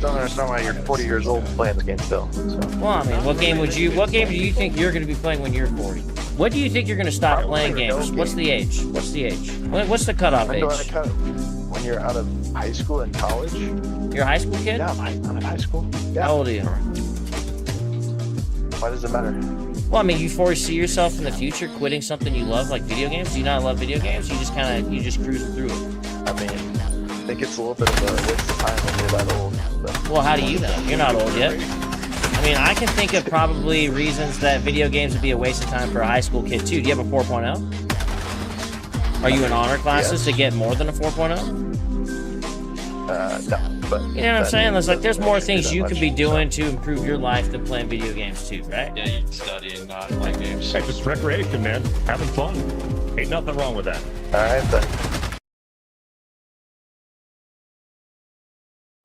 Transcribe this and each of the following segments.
Don't understand why you're 40 years old playing this game still. So. Well, I mean, what game do you think you're going to be playing when you're 40? When do you think you're going to stop Probably playing games? no What's the age? What's the age? What's the cutoff age? When you're out of high school and college. You're a high school kid? Yeah, I'm in high school. Yeah. How old are you? Why does it matter? Well, I mean, you foresee yourself in the future quitting something you love, like video games? Do you not love video games? You just cruise through it. I mean, I think it's a little bit of a waste of time when you're that old. But. Well, how do you know? You're not old yet. I mean, I can think of probably reasons that video games would be a waste of time for a high school kid, too. Do you have a 4.0? Are you in honor classes to get more than a 4.0? No, but... You know what I'm saying? There's more things you could be doing to improve your life than playing video games, too, right? Yeah, you study and not play games. Hey, just recreation, man. Having fun. Ain't nothing wrong with that. Alright, then.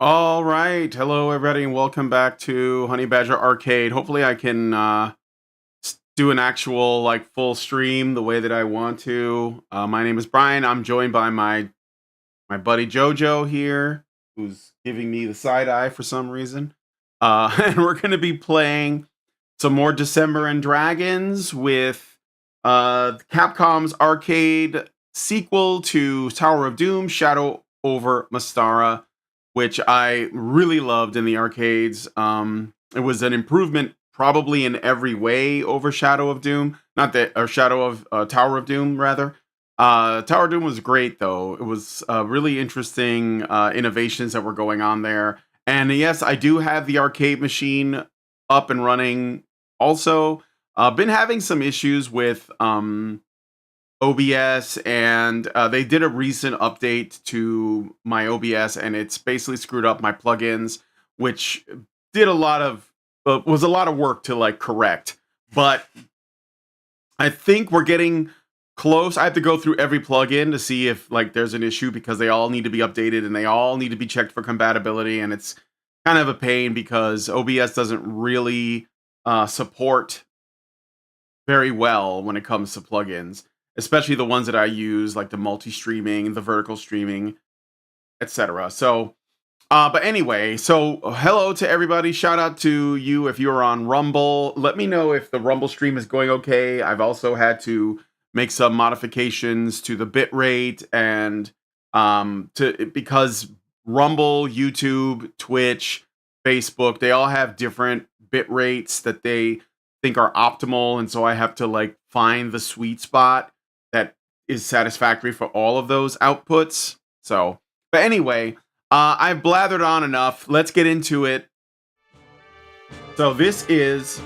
All right, hello everybody, and welcome back to Honey Badger Arcade. Hopefully, I can do an actual full stream the way that I want to. My name is Brian. I'm joined by my buddy Jojo here, who's giving me the side eye for some reason. And we're going to be playing some more December and Dragons with Capcom's arcade sequel to Tower of Doom, Shadow Over Mystara, which I really loved in the arcades. It was an improvement probably in every way over Shadow of Doom. Shadow of Tower of Doom, rather. Tower of Doom was great, though. It was really interesting innovations that were going on there. And yes, I do have the arcade machine up and running. Also, been having some issues with OBS, and they did a recent update to my OBS, and it's basically screwed up my plugins, which did was a lot of work to correct. But I think we're getting close. I have to go through every plugin to see if there's an issue, because they all need to be updated and they all need to be checked for compatibility, and it's kind of a pain because OBS doesn't really support very well when it comes to plugins, especially the ones that I use, like the multi-streaming, the vertical streaming, etc. So, but anyway, so hello to everybody. Shout out to you if you're on Rumble. Let me know if the Rumble stream is going okay. I've also had to make some modifications to the bitrate and because Rumble, YouTube, Twitch, Facebook, they all have different bit rates that they think are optimal, and so I have to find the sweet spot that is satisfactory for all of those outputs. So, but anyway, I've blathered on enough. Let's get into it. So this is...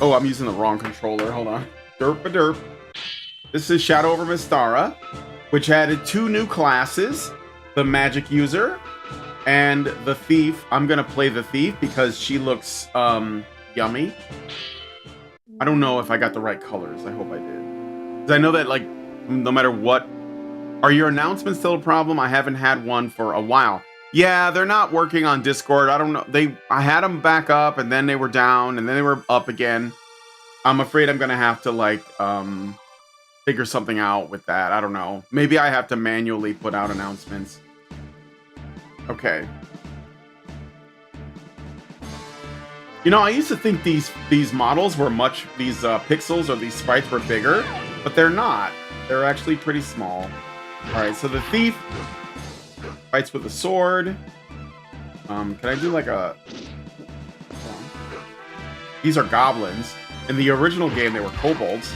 Oh, I'm using the wrong controller. Hold on. Derp-a-derp. This is Shadow Over Mystara, which added 2 new classes, the Magic User and the Thief. I'm going to play the Thief because she looks yummy. I don't know if I got the right colors. I hope I did. Because I know that, no matter what... Are your announcements still a problem? I haven't had one for a while. Yeah, they're not working on Discord. I don't know. I had them back up, and then they were down, and then they were up again. I'm afraid I'm going to have to, figure something out with that. I don't know. Maybe I have to manually put out announcements. Okay. You know, I used to think these models were these pixels or these sprites were bigger, but they're not. They're actually pretty small. All right, so the Thief fights with a sword. Can I do a... These are goblins. In the original game, they were kobolds.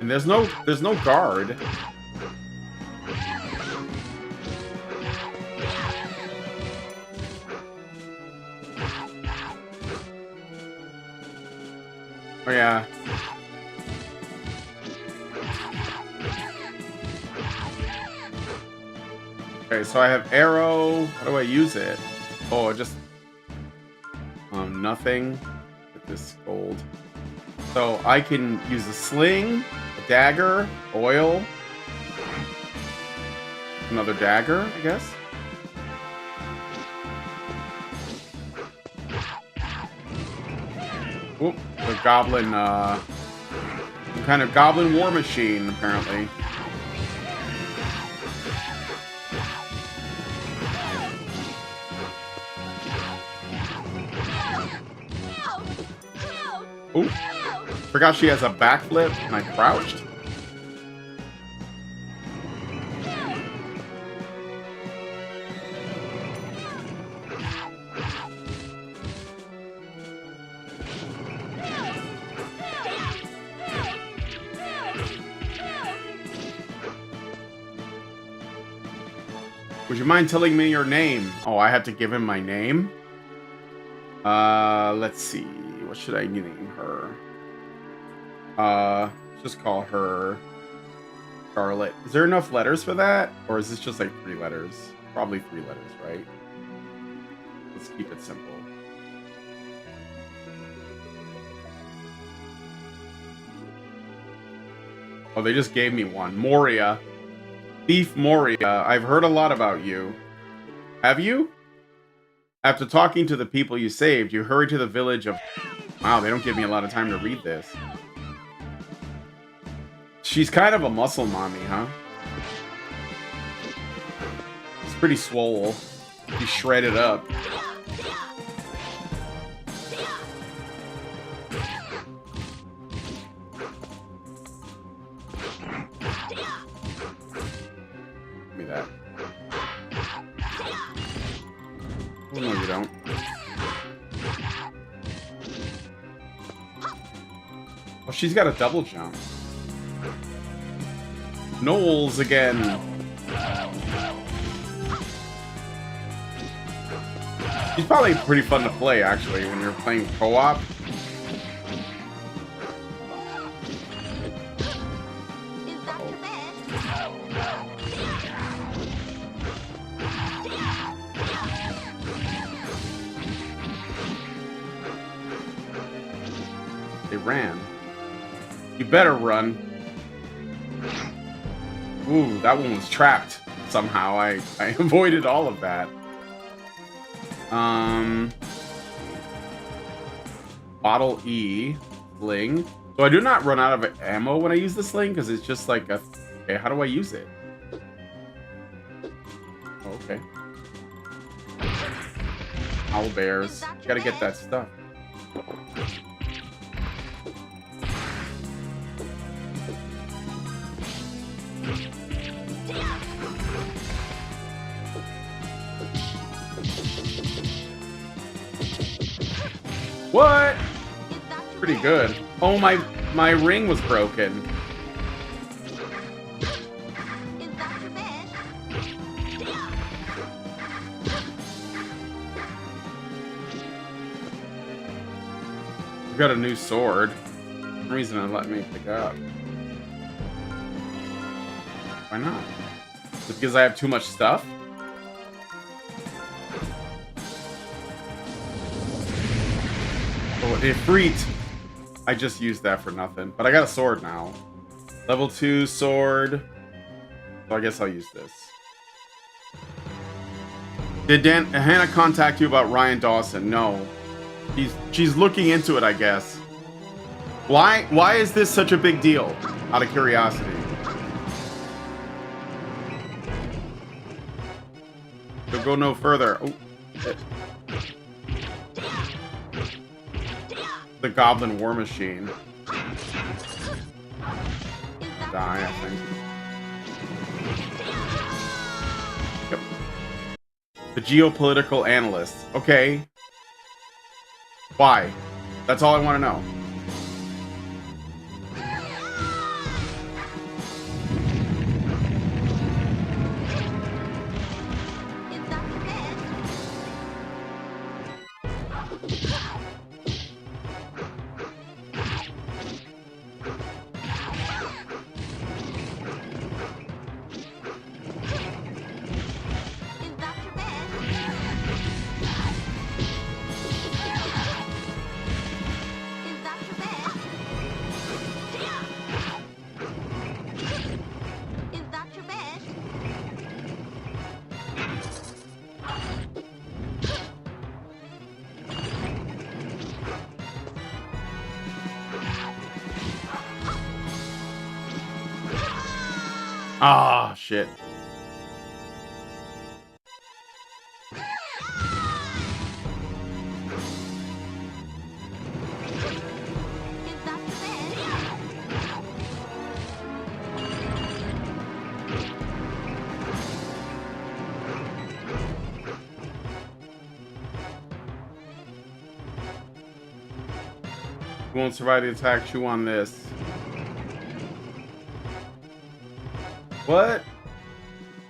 And there's no guard. Oh yeah. Okay, so I have arrow. How do I use it? Oh, just nothing with this gold. So I can use a sling, a dagger, oil, another dagger, I guess. Oop, the goblin, some kind of goblin war machine, apparently. Oop, forgot she has a backflip and I crouched. Would you mind telling me your name? Oh, I have to give him my name? Let's see. What should I name her? Just call her Charlotte. Is there enough letters for that? Or is this just like 3 letters? Probably 3 letters, right? Let's keep it simple. Oh, they just gave me one. Moria. Thief Moria, I've heard a lot about you. Have you? After talking to the people you saved, you hurried to the village of... Wow, they don't give me a lot of time to read this. She's kind of a muscle mommy, huh? It's pretty swole. She's shredded up. That. Oh, no, you don't. Oh, she's got a double jump. Knowles again. She's probably pretty fun to play, actually, when you're playing co-op. They ran. You better run. Ooh, that one was trapped somehow. I avoided all of that. Bottle E. Sling. So I do not run out of ammo when I use the sling, because it's just like a... Okay, how do I use it? Oh, okay. Owl bears. Gotta get that stuff. What? Pretty good. Oh, my ring was broken. I've got a new sword. For some reason it let me pick up. Why not? Is it because I have too much stuff? Oh, Ifrit. I just used that for nothing. But I got a sword now. Level 2 sword. So I guess I'll use this. Did Hannah contact you about Ryan Dawson? No. She's looking into it, I guess. Why is this such a big deal? Out of curiosity. So go no further. Oh, shit. The Goblin War Machine. Die, I think. Yep. The Geopolitical Analyst. Okay. Why? That's all I want to know. Ah, shit. You won't survive the attack. Chew on this. What?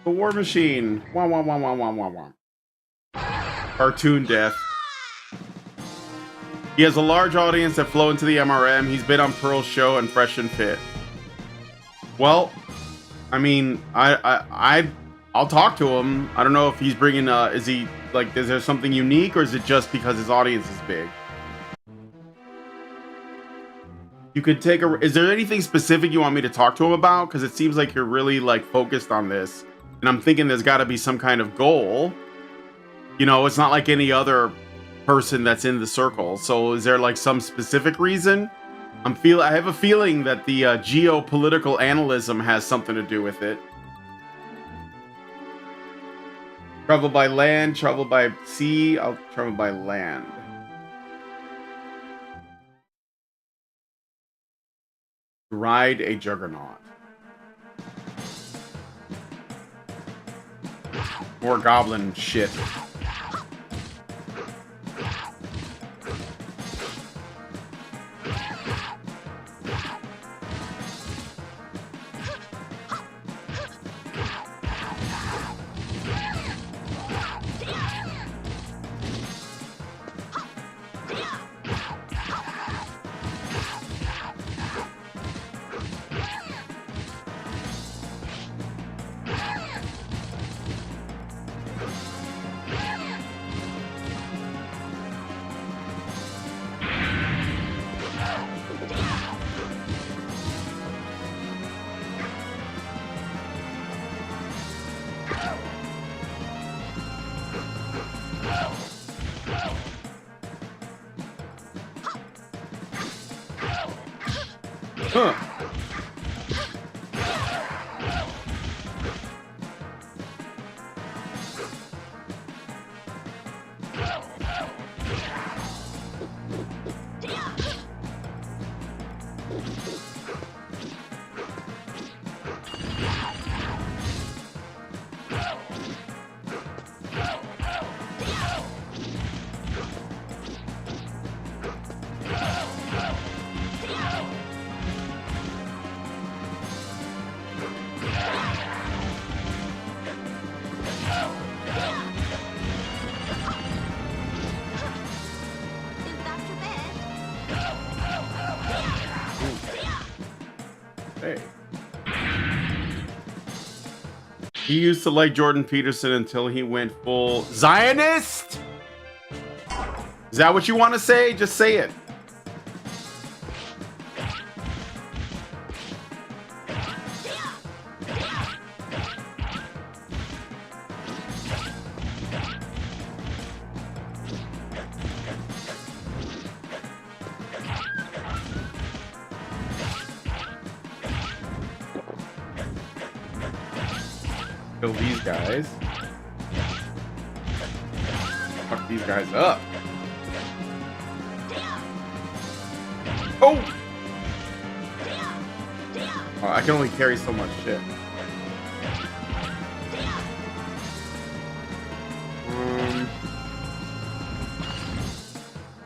The War Machine. Wah, wah, wah, wah, wah, wah, wah. Cartoon death. He has a large audience that flow into the MRM. He's been on Pearl's show and Fresh and Fit. Well, I mean, I'll talk to him. I don't know if he's bringing. Is he like? Is there something unique, or is it just because his audience is big? You could take a. Is there anything specific you want me to talk to him about? Because it seems like you're really like focused on this, and I'm thinking there's got to be some kind of goal. You know, it's not like any other person that's in the circle. So, is there like some specific reason? I have a feeling that the geopolitical analysm has something to do with it. Travel by land, travel by sea. I'll travel by land. Ride a juggernaut. More goblin shit. Huh. Hey. He used to like Jordan Peterson until he went full Zionist? Is that what you want to say? Just say it. Kill these guys. Fuck these guys up. Oh! Oh, I can only carry so much shit.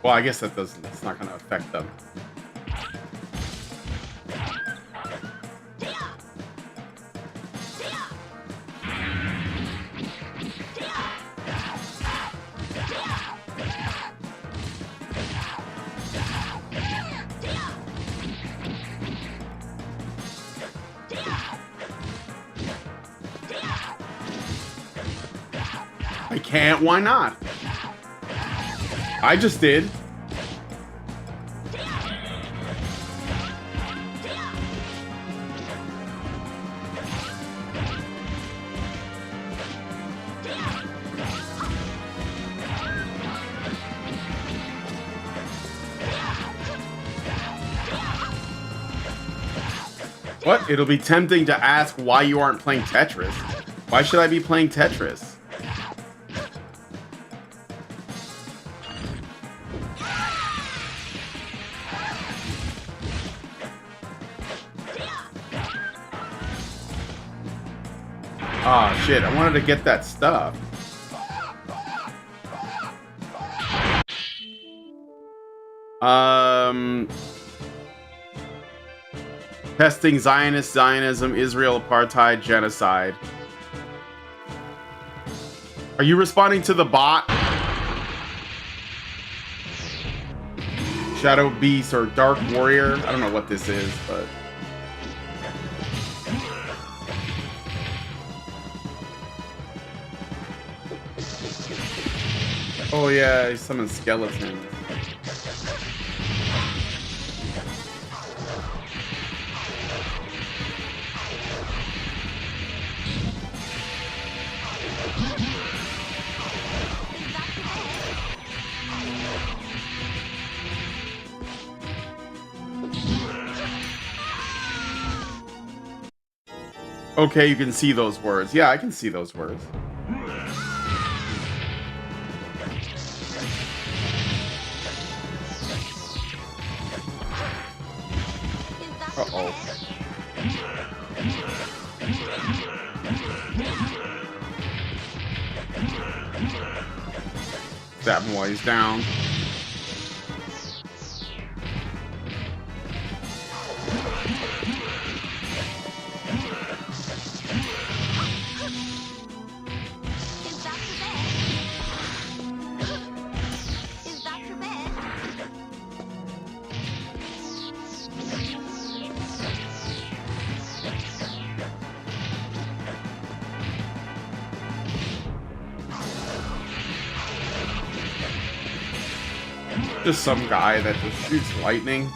Well, I guess that's not gonna affect them. I can't, why not? I just did. What? It'll be tempting to ask why you aren't playing Tetris. Why should I be playing Tetris? Ah, shit, I wanted to get that stuff. Testing Zionism, Israel apartheid, genocide. Are you responding to the bot? Shadow Beast or Dark Warrior? I don't know what this is, but... Oh yeah, he summoned skeletons. Okay, you can see those words. Yeah, I can see those words. Uh-oh. Stab him while he's down. Just some guy that just shoots lightning.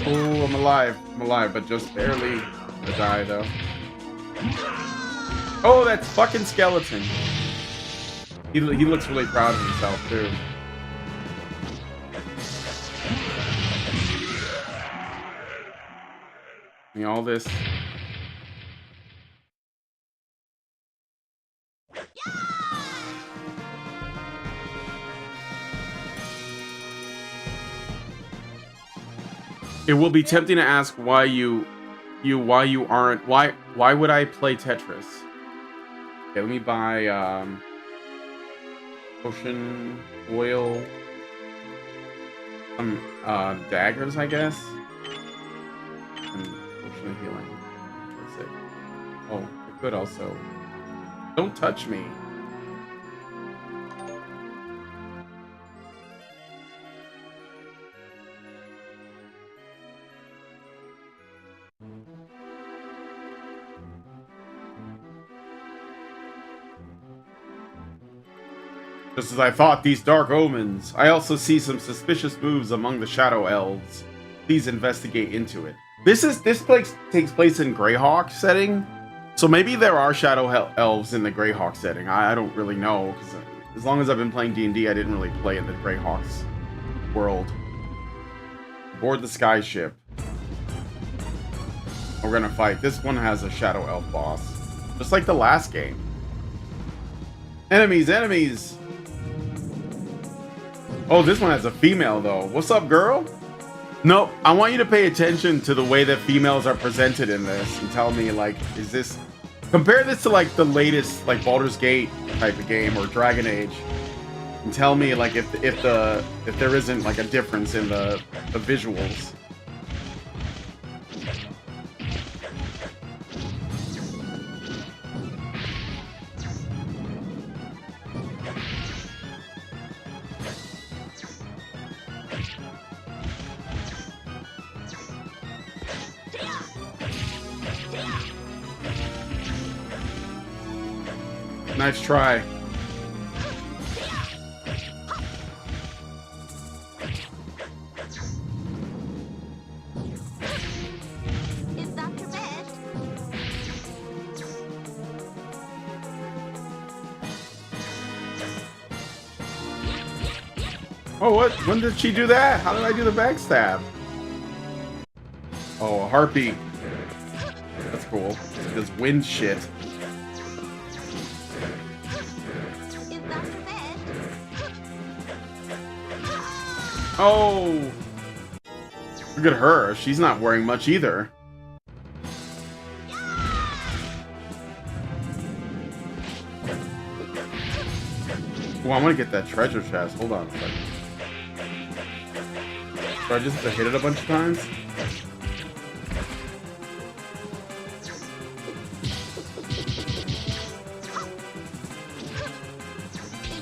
Oh, I'm alive. I'm alive, but just barely to die, though. Oh, that's fucking skeleton. He looks really proud of himself, too. I mean, all this... It will be tempting to ask why why would I play Tetris? Okay, let me buy potion, oil, some daggers, I guess. And potion of healing. That's it. Oh, I could also. Don't touch me. Just as I thought, these dark omens. I also see some suspicious moves among the Shadow Elves. Please investigate into it. This place takes place in Greyhawk setting, so maybe there are Shadow Elves in the Greyhawk setting. I don't really know, because as long as I've been playing D&D, I didn't really play in the Greyhawks world. Board the sky ship. We're gonna fight. This one has a Shadow Elf boss, just like the last game. Enemies, enemies! Oh, this one has a female, though. What's up, girl? No, I want you to pay attention to the way that females are presented in this and tell me, like, is this... Compare this to, like, the latest, like, Baldur's Gate type of game or Dragon Age. And tell me, like, if there isn't, like, a difference in the visuals. Nice try. Is that your bed? Oh, what? When did she do that? How did I do the backstab? Oh, a heartbeat. That's cool. This wind shit. Is that your bed? Oh! Look at her. She's not wearing much either. Oh, I want to get that treasure chest. Hold on a second. Do I just have to hit it a bunch of times? Is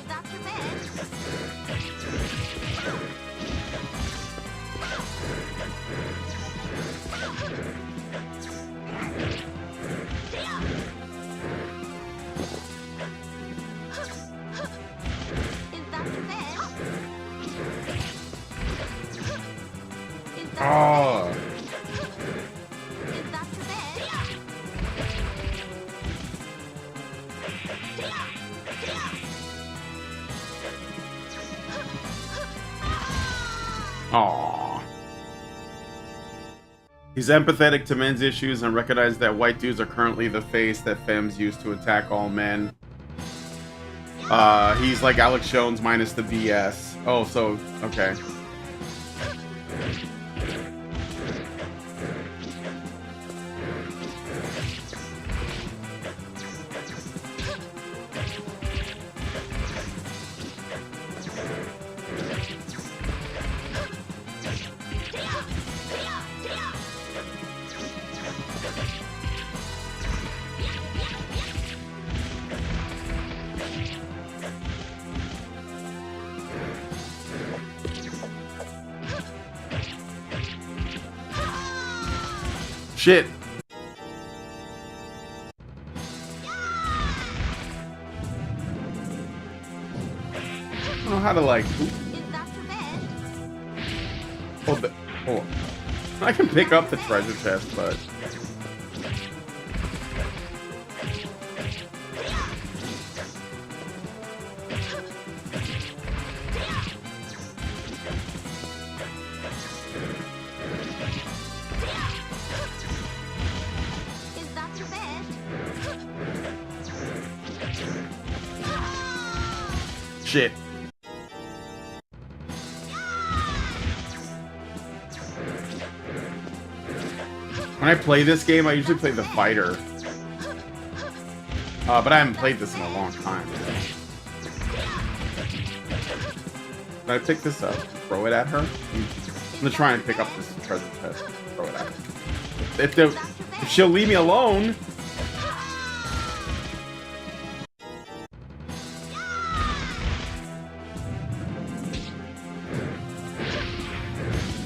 that your bed? Is that your bed? Is that Oh! Is that your bed? Aww. He's empathetic to men's issues and recognizes that white dudes are currently the face that femmes use to attack all men. He's like Alex Jones minus the BS. Oh, so, okay. Shit. I don't know how to like. Is that your bed? Oh, oh. I can pick up the treasure chest, but. Is that your bed? Shit. When I play this game, I usually play the fighter. But I haven't played this in a long time. Can I pick this up? Throw it at her? I'm gonna try and pick up this treasure chest. Throw it at her. If she'll leave me alone.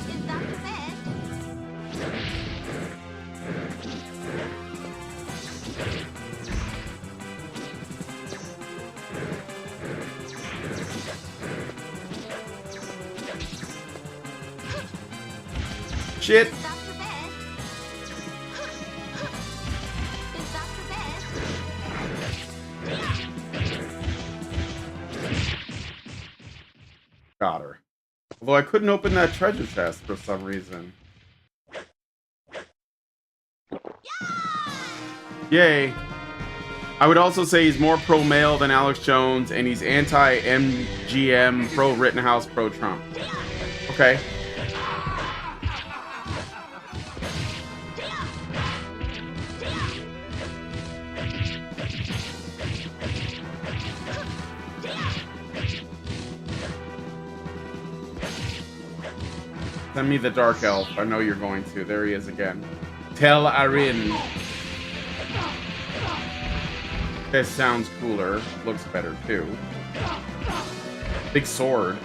Is that your bed? Shit. Is that your bed? Is that your bed? Got her. Although I couldn't open that treasure chest for some reason. Yay. I would also say he's more pro-male than Alex Jones, and he's anti-MGM, pro-Rittenhouse, pro-Trump. Okay. Send me the Dark Elf. I know you're going to. There he is again. Tel Arin. This sounds cooler. Looks better, too. Big sword.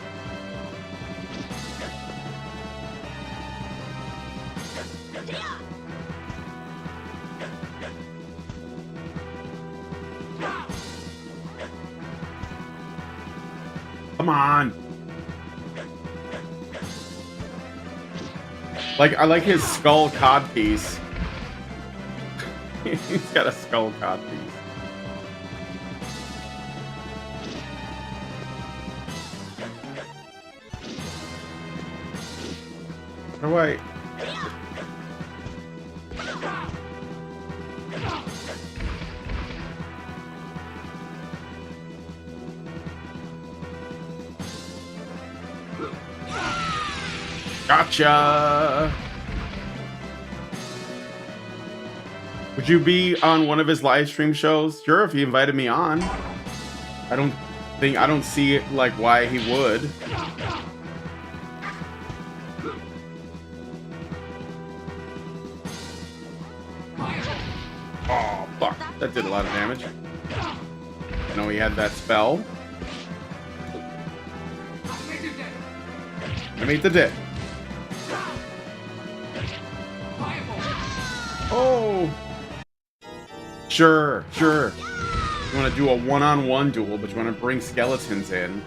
Come on. Like, I like his skull codpiece. He's got a skull codpiece. How do I... Gotcha! Would you be on one of his live stream shows? Sure, if he invited me on. I don't see it, like, why he would. Oh, fuck. That did a lot of damage. I know he had that spell. I made the dick. Oh! Sure, sure. You want to do a one-on-one duel, but you want to bring skeletons in.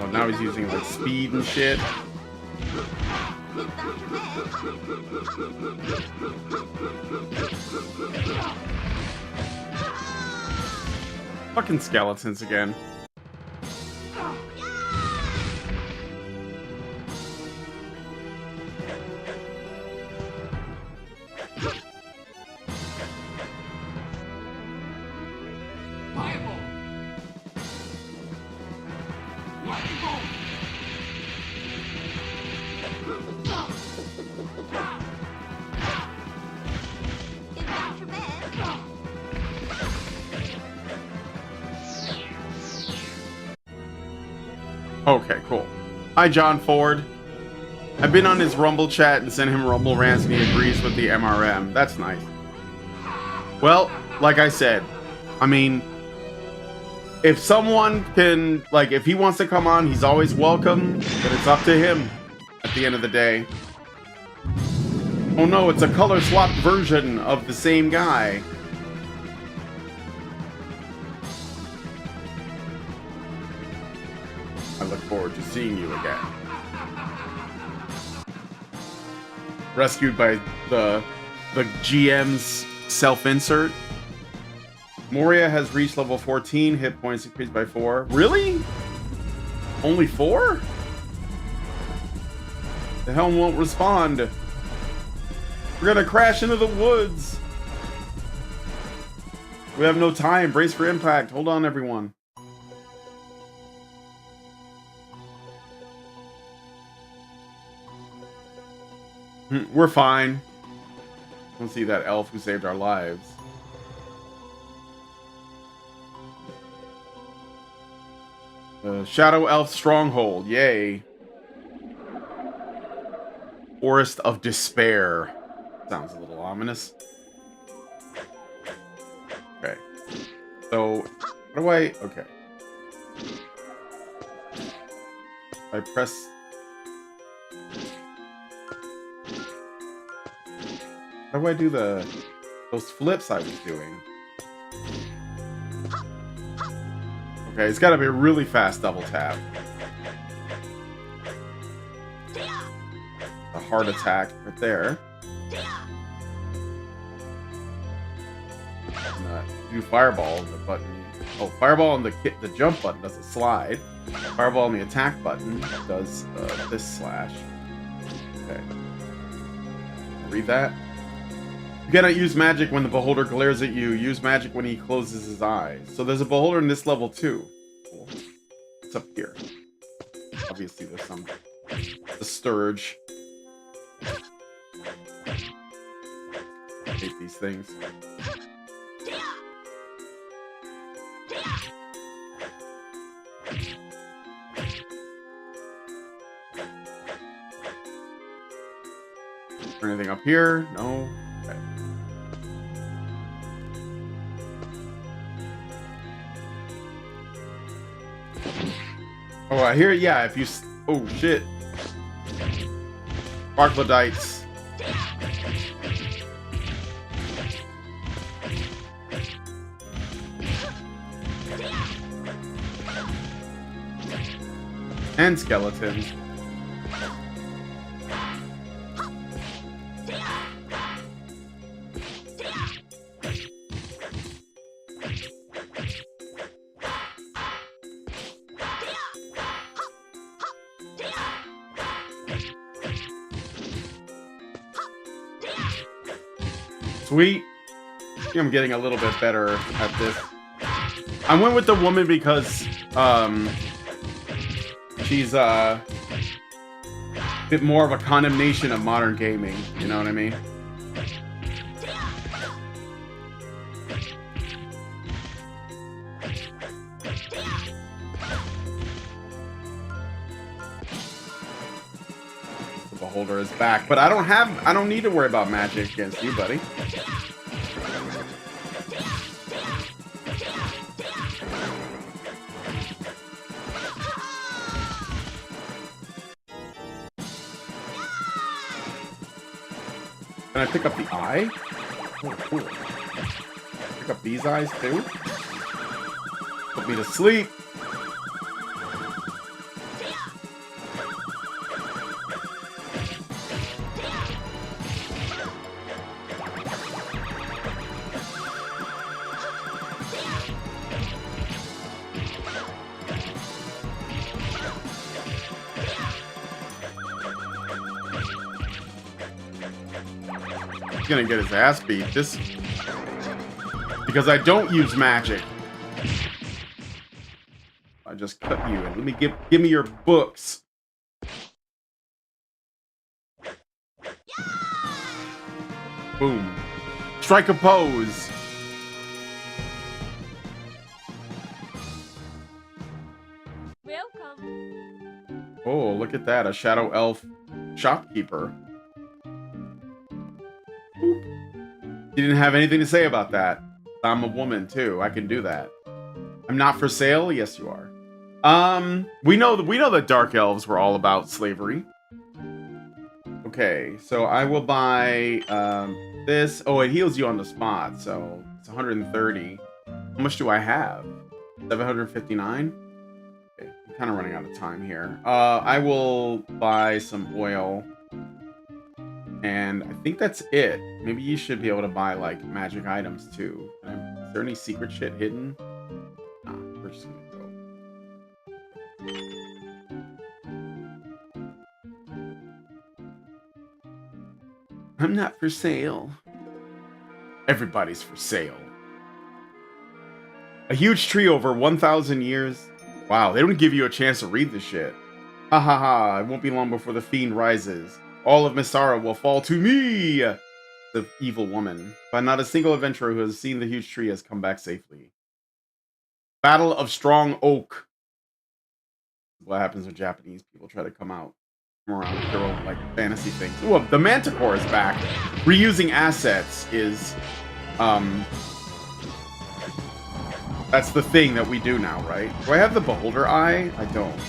Oh, now he's using like speed and shit. Fucking skeletons again. Okay, cool. Hi, John Ford. I've been on his Rumble chat and sent him Rumble rants and he agrees with the MRM. That's nice. Well, like I said, I mean, if someone can, like, if he wants to come on, he's always welcome, but it's up to him at the end of the day. Oh no, it's a color swapped version of the same guy. I look forward to seeing you again. Rescued by the GM's self-insert. Moria has reached level 14, hit points increased by 4. Really? Only 4? The helm won't respond. We're gonna crash into the woods. We have no time. Brace for impact. Hold on, everyone. We're fine. Don't see that elf who saved our lives. Shadow Elf Stronghold. Yay. Forest of Despair. Sounds a little ominous. Okay. So, how do I... Okay. I press... How do I do those flips I was doing? Okay, it's got to be a really fast double tap. A heart attack right there. Do fireball on the button. Oh, fireball on the jump button does a slide. Fireball on the attack button does this slash. Okay. Read that. You cannot use magic when the beholder glares at you. Use magic when he closes his eyes. So there's a beholder in this level too. Cool. What's up here? Obviously there's some... The Sturge. things. Anything up here? No. Okay. Oh, I hear. Yeah, if you. Oh shit. Sparkledites. And skeletons. Sweet. I think I'm getting a little bit better at this. I went with the woman because she's a bit more of a condemnation of modern gaming, you know what I mean? The beholder is back, but I don't need to worry about magic against you, buddy. Can I pick up the eye? Oh, cool. Pick up these eyes too? Put me to sleep. Gonna get his ass beat. This because I don't use magic. I just cut you and let me give me your books. Boom. Strike a pose. Welcome. Oh, look at that. A shadow elf shopkeeper. You didn't have anything to say about that. I'm a woman too. I can do that. I'm not for sale. Yes, you are. We know that dark elves were all about slavery. Okay, so I will buy this. Oh, it heals you on the spot, so it's 130. How much do I have? 759. Okay, I'm kind of running out of time here. I will buy some oil. And I think that's it. Maybe you should be able to buy, like, magic items, too. Is there any secret shit hidden? Nah, we're just gonna go. I'm not for sale. Everybody's for sale. A huge tree over 1,000 years. Wow, they don't give you a chance to read this shit. Ha ha ha, it won't be long before the fiend rises. All of Mystara will fall to me! The evil woman. But not a single adventurer who has seen the huge tree has come back safely. Battle of Strong Oak. What happens when Japanese people try to come around with their own, like, fantasy things. Ooh, the Manticore is back. Reusing assets is, that's the thing that we do now, right? Do I have the Beholder Eye? I don't.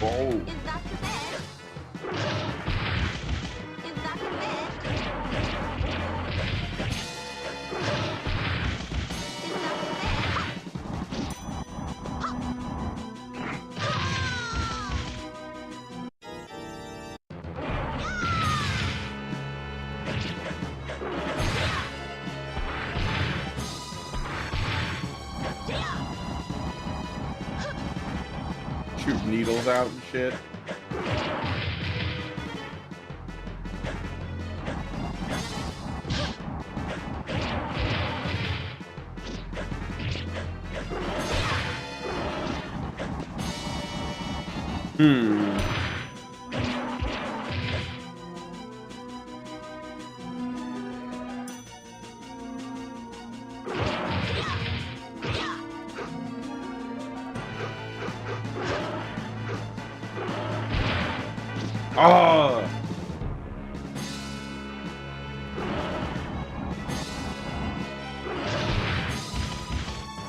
Oh. Is that the bed? Is that the bed? Shoot needles out and shit. Oh!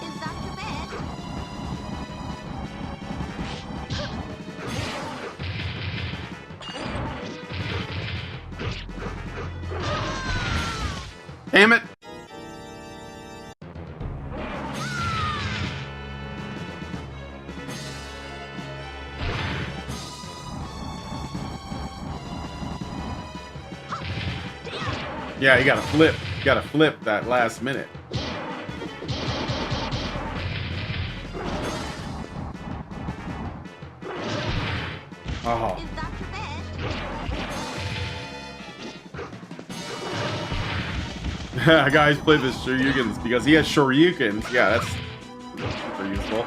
Is that your best? Damn it! Yeah, you gotta flip. You gotta flip that last minute. Oh. Is that your best? Guys play this Shoryukens because he has Shoryukens. Yeah, that's super useful.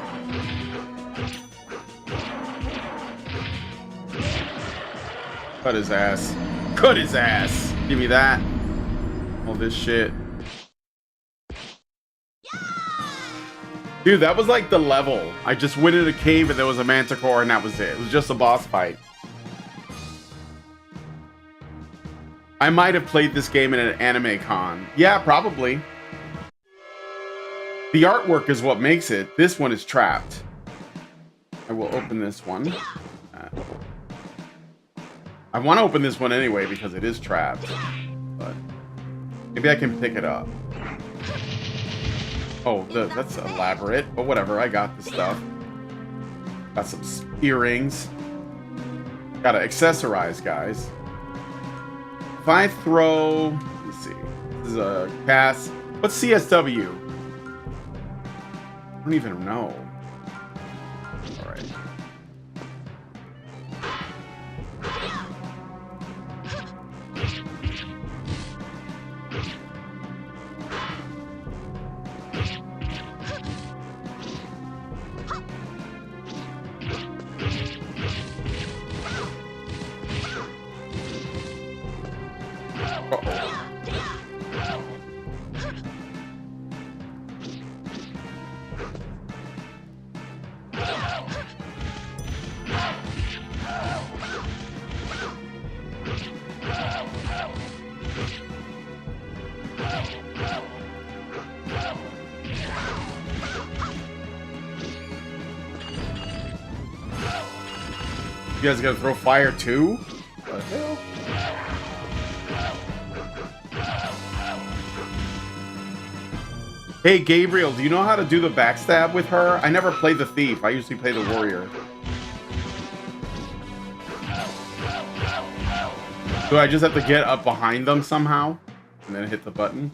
Cut his ass. Cut his ass. Give me that. All this shit. Dude, that was like the level. I just went in a cave and there was a manticore and that was it. It was just a boss fight. I might have played this game in an anime con. Yeah, probably. The artwork is what makes it. This one is trapped. I will open this one. I want to open this one anyway because it is trapped. But maybe I can pick it up. Oh, that's elaborate. But whatever, I got the stuff. Got some earrings. Gotta accessorize, guys. If I throw... Let's see. This is a cast. What's CSW? I don't even know. Alright. You guys gonna throw fire too? What the hell? Hey Gabriel, do you know how to do the backstab with her? I never play the thief. I usually play the warrior. Do I just have to get up behind them somehow? And then hit the button?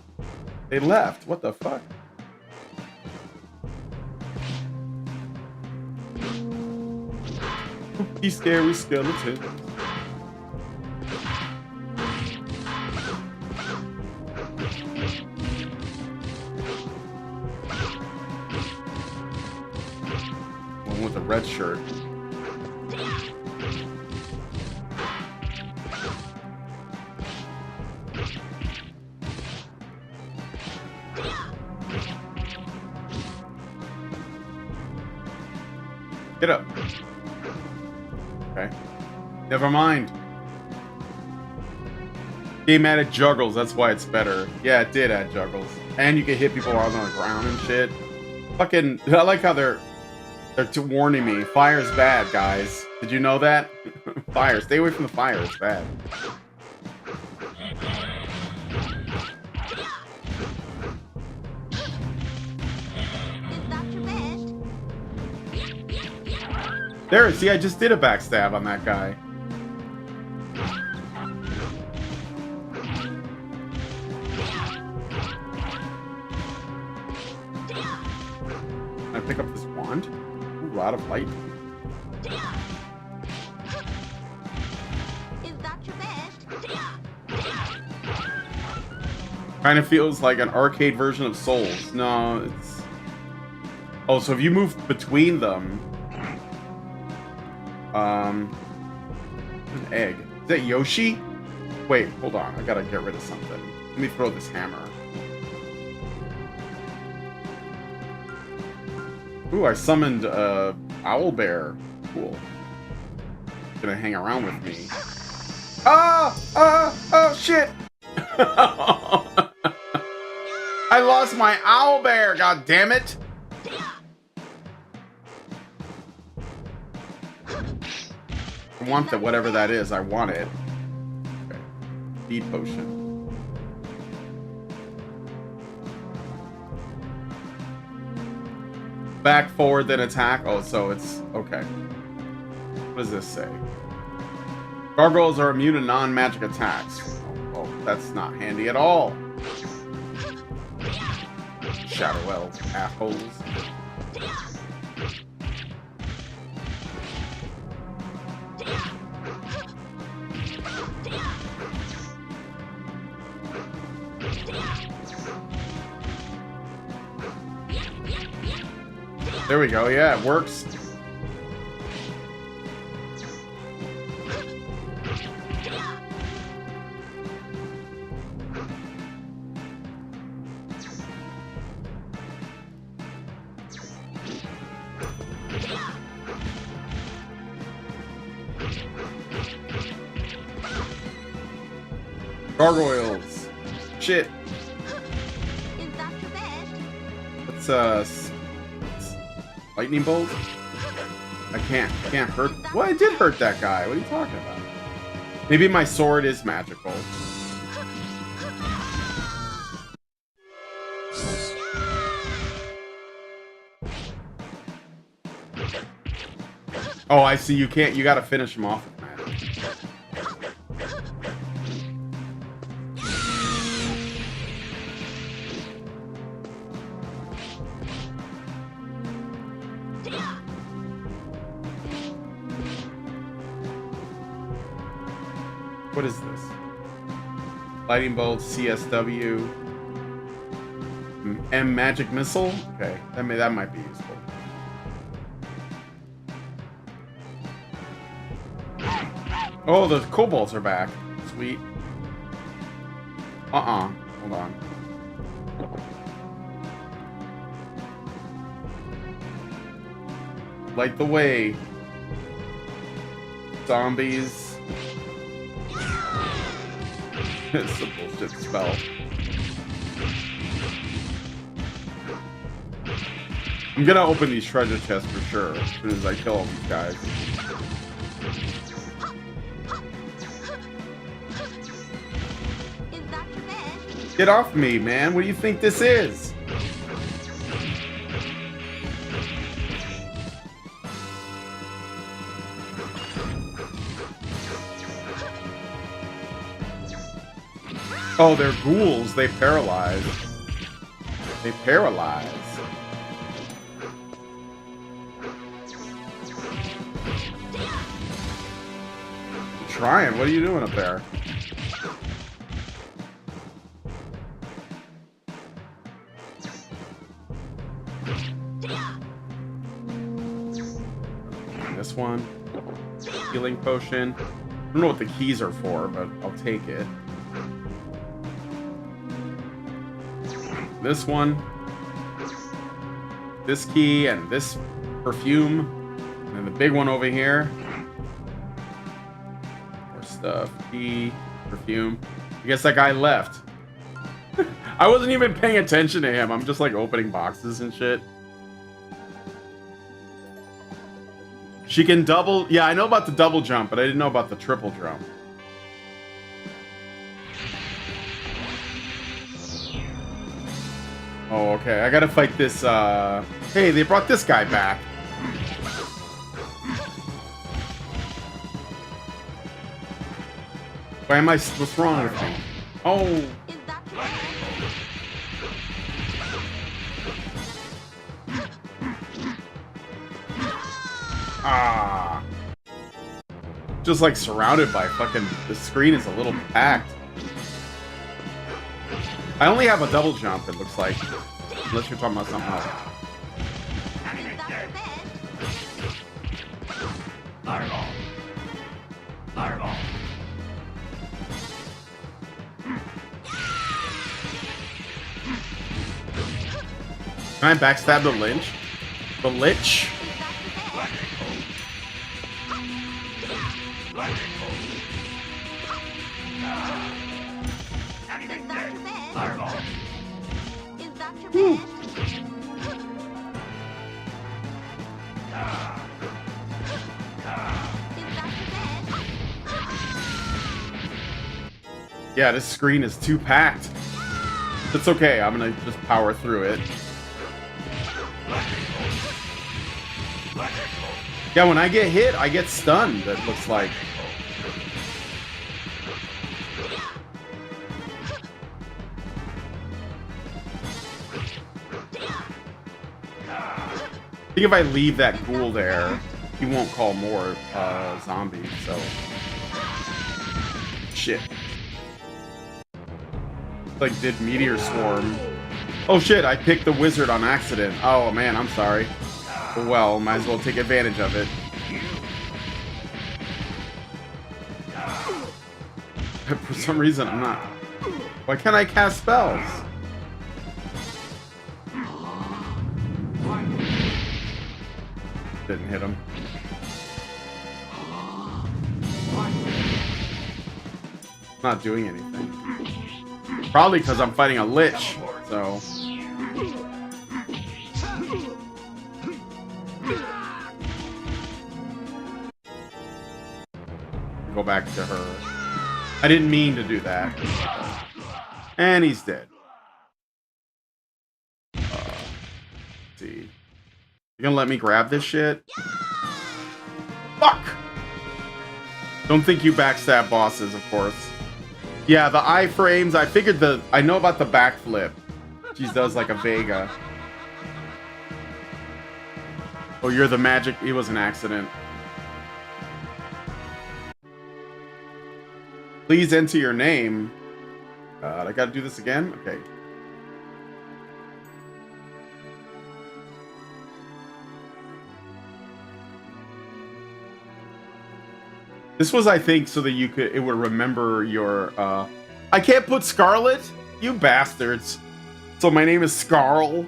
They left. What the fuck? Spooky, scary skeleton. One with a red shirt. Get up. Okay. Never mind. Game added juggles, that's why it's better. Yeah, it did add juggles. And you can hit people while on the ground and shit. Fucking, I like how they're warning me. Fire's bad, guys. Did you know that? Fire, stay away from the fire, it's bad. There, see, I just did a backstab on that guy. Can I pick up this wand? Ooh, a lot of light. Is that your best? Kind of feels like an arcade version of Souls. No, it's... Oh, so if you move between them... An egg. Is that Yoshi? Wait, hold on. I gotta get rid of something. Let me throw this hammer. Ooh, I summoned Owl Bear. Cool. Gonna hang around with me. Oh, shit. I lost my owl bear, god damn it. I want the whatever that is, I want it. Okay. Speed potion. Back, forward, then attack. Oh, so it's okay. What does this say? Gargoyles are immune to non-magic attacks. Oh, that's not handy at all. Shadow elves, assholes. There we go. Yeah, it works. Gargoyles. Shit. Is that your best? Let's lightning bolt. I can't hurt. Well, I did hurt that guy. What are you talking about? Maybe my sword is magical. Oh, I see. You can't. You got to finish him off with magic. What is this? Lightning bolt, CSW, M magic missile. Okay, that might be useful. Oh, the kobolds are back. Sweet. Hold on. Light the way. Zombies. It's a bullshit spell. I'm gonna open these treasure chests for sure as soon as I kill all these guys. Is that your best? Get off me, man. What do you think this is? Oh, they're ghouls. They paralyze. They paralyze. Trying. What are you doing up there? This one. Healing potion. I don't know what the keys are for, but I'll take it. This one, this key, and this perfume, and then the big one over here. More stuff. Key, perfume. I guess that guy left. I wasn't even paying attention to him. I'm just like opening boxes and shit. She can double. Yeah, I know about the double jump, but I didn't know about the triple jump. Oh, okay. I gotta fight this, Hey, they brought this guy back. Why am I... What's wrong with me? Oh. Is that your best? Ah. Just, like, surrounded by fucking... The screen is a little packed. I only have a double jump, it looks like. Unless you're talking about something else. Is that your best? Fireball. Fireball. Can I backstab the Lynch? The Lich? Is that your bed? Is that your bed? Is that your bed? Yeah, this screen is too packed. It's okay, I'm gonna just power through it. Yeah, when I get hit, I get stunned, it looks like. I think if I leave that ghoul there, he won't call more zombies, so... Shit. Like, did Meteor Swarm. Oh shit, I picked the wizard on accident. Oh man, I'm sorry. Well, might as well take advantage of it. For some reason, I'm not... Why can't I cast spells? Didn't hit him. Not doing anything. Probably because I'm fighting a lich, so... Go back to her. I didn't mean to do that. And he's dead. Let's see. You gonna let me grab this shit? Fuck! Don't think you backstab bosses, of course. Yeah, the iframes, I figured I know about the backflip. She does like a Vega. Oh, you're the magic, it was an accident. Please enter your name. I gotta do this again? Okay. This was, I think, so that it would remember your, I can't put Scarlet? You bastards. So my name is Scarl.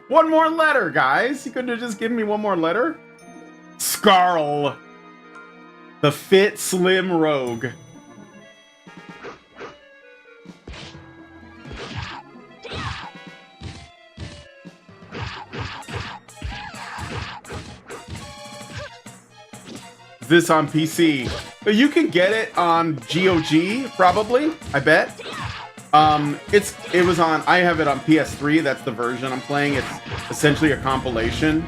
One more letter, guys. You couldn't have just given me one more letter? Scarl. The fit, slim rogue. This on PC, but you can get it on GOG probably. I bet. It was on. I have it on PS3. That's the version I'm playing. It's essentially a compilation.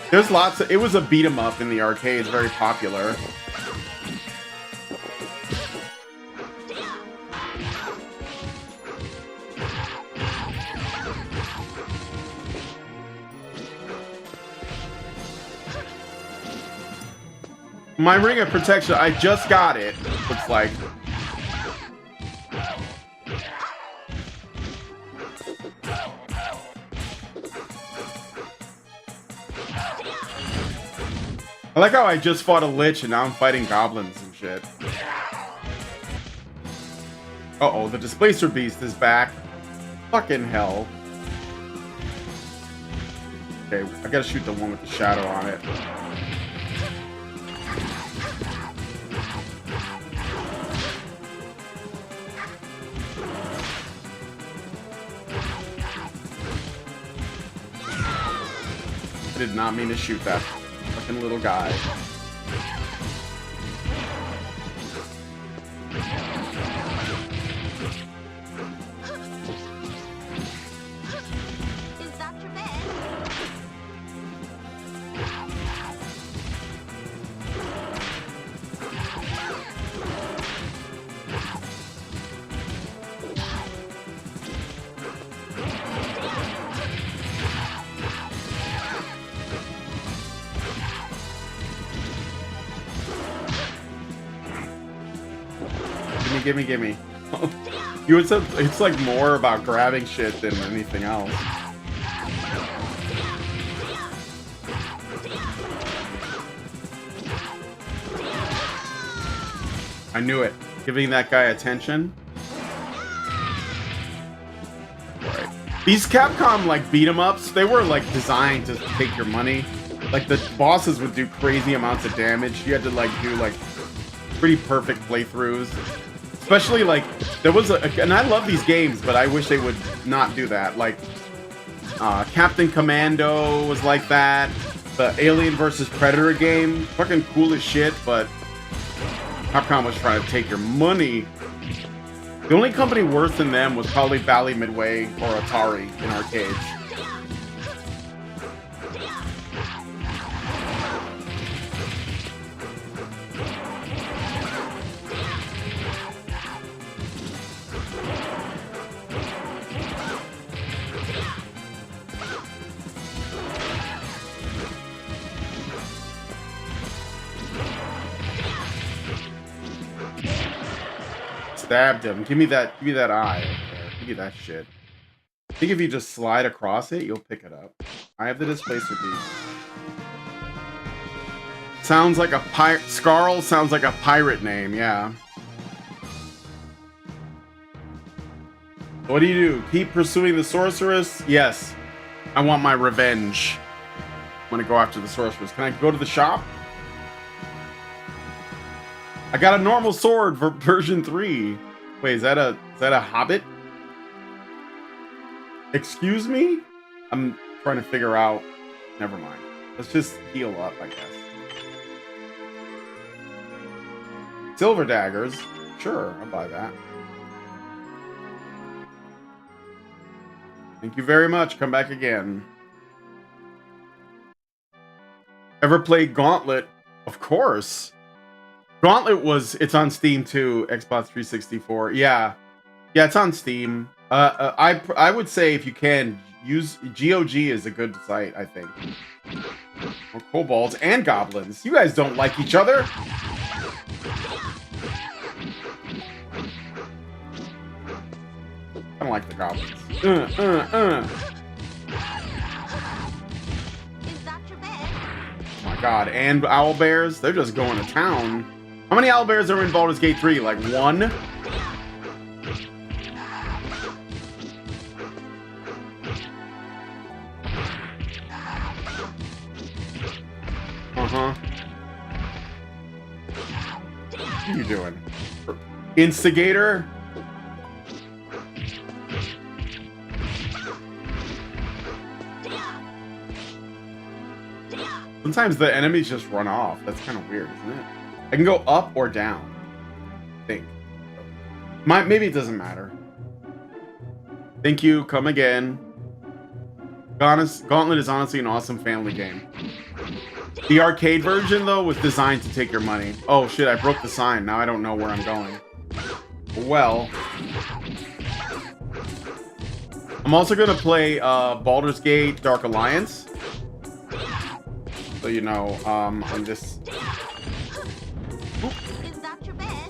There's lots of. It was a beat 'em up in the arcades, very popular. My ring of protection, I just got it, looks like. I like how I just fought a lich and now I'm fighting goblins and shit. Uh-oh, the displacer beast is back. Fucking hell. Okay, I gotta shoot the one with the shadow on it. I did not mean to shoot that fucking little guy. Is that your bed? Gimme. It's like more about grabbing shit than anything else. I knew it. Giving that guy attention. Right. These Capcom like beat 'em ups, they were like designed to take your money. like the bosses would do crazy amounts of damage. You had to like do like pretty perfect playthroughs. Especially like there was and I love these games, but I wish they would not do that. Like Captain Commando was like that. The Alien vs Predator game, fucking cool as shit, but Capcom was trying to take your money. The only company worse than them was probably Bally Midway or Atari in arcades. Stabbed him. Give me that eye. Okay. Give me that shit. I think if you just slide across it, you'll pick it up. I have the displacer beast. Sounds like a pirate. Scarl sounds like a pirate name, yeah. What do you do? Keep pursuing the sorceress? Yes. I want my revenge. I'm gonna go after the sorceress. Can I go to the shop? I got a normal sword for version 3. Wait, is that a hobbit? Excuse me? I'm trying to figure out. Never mind. Let's just heal up, I guess. Silver daggers. Sure, I'll buy that. Thank you very much. Come back again. Ever played Gauntlet? Of course. Gauntlet it's on Steam too, Xbox 364. Yeah, it's on Steam. I would say if you can use GOG is a good site, I think. Or kobolds and goblins. You guys don't like each other. I don't like the goblins. Is that your bed? Oh my god, and owl bears, they're just going to town. How many owl bears are in Baldur's Gate 3? Like 1? Uh-huh. What are you doing? Instigator? Sometimes the enemies just run off. That's kind of weird, isn't it? I can go up or down. I think. Maybe it doesn't matter. Thank you. Come again. Gauntlet is honestly an awesome family game. The arcade version, though, was designed to take your money. Oh, shit. I broke the sign. Now I don't know where I'm going. Well. I'm also going to play Baldur's Gate Dark Alliance. So, you know, I'm just... Is that your bed?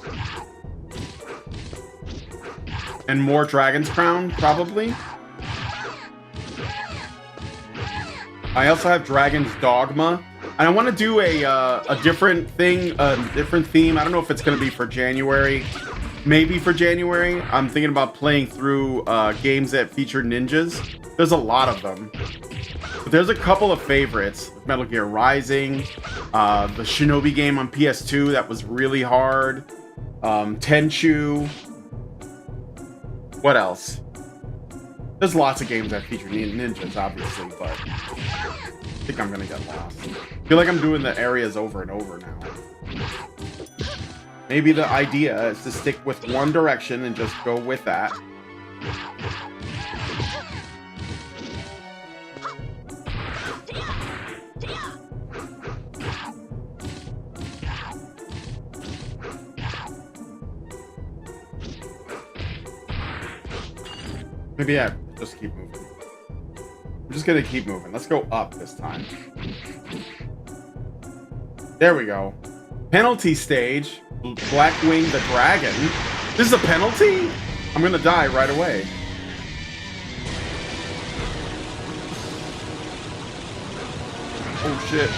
And more Dragon's Crown, probably. I also have Dragon's Dogma. And I want to do a different thing, a different theme. I don't know if it's going to be for January. Maybe for January. I'm thinking about playing through games that feature ninjas. There's a lot of them. But there's a couple of favorites. Metal Gear Rising, the Shinobi game on PS2 that was really hard. Tenchu. What else? There's lots of games that feature ninjas, obviously, but I think I'm gonna get lost. I feel like I'm doing the areas over and over now. Maybe the idea is to stick with one direction and just go with that. Maybe I just keep moving. I'm just gonna keep moving. Let's go up this time. There we go. Penalty stage. Blackwing the Dragon. This is a penalty? I'm gonna die right away. Oh shit.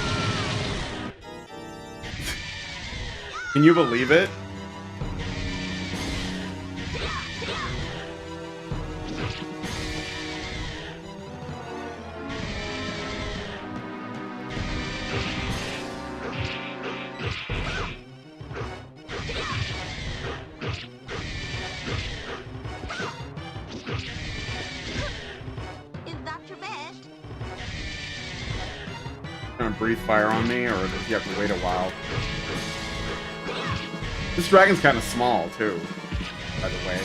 Can you believe it? Gonna breathe fire on me, or does he have to wait a while? This dragon's kind of small too, by the way.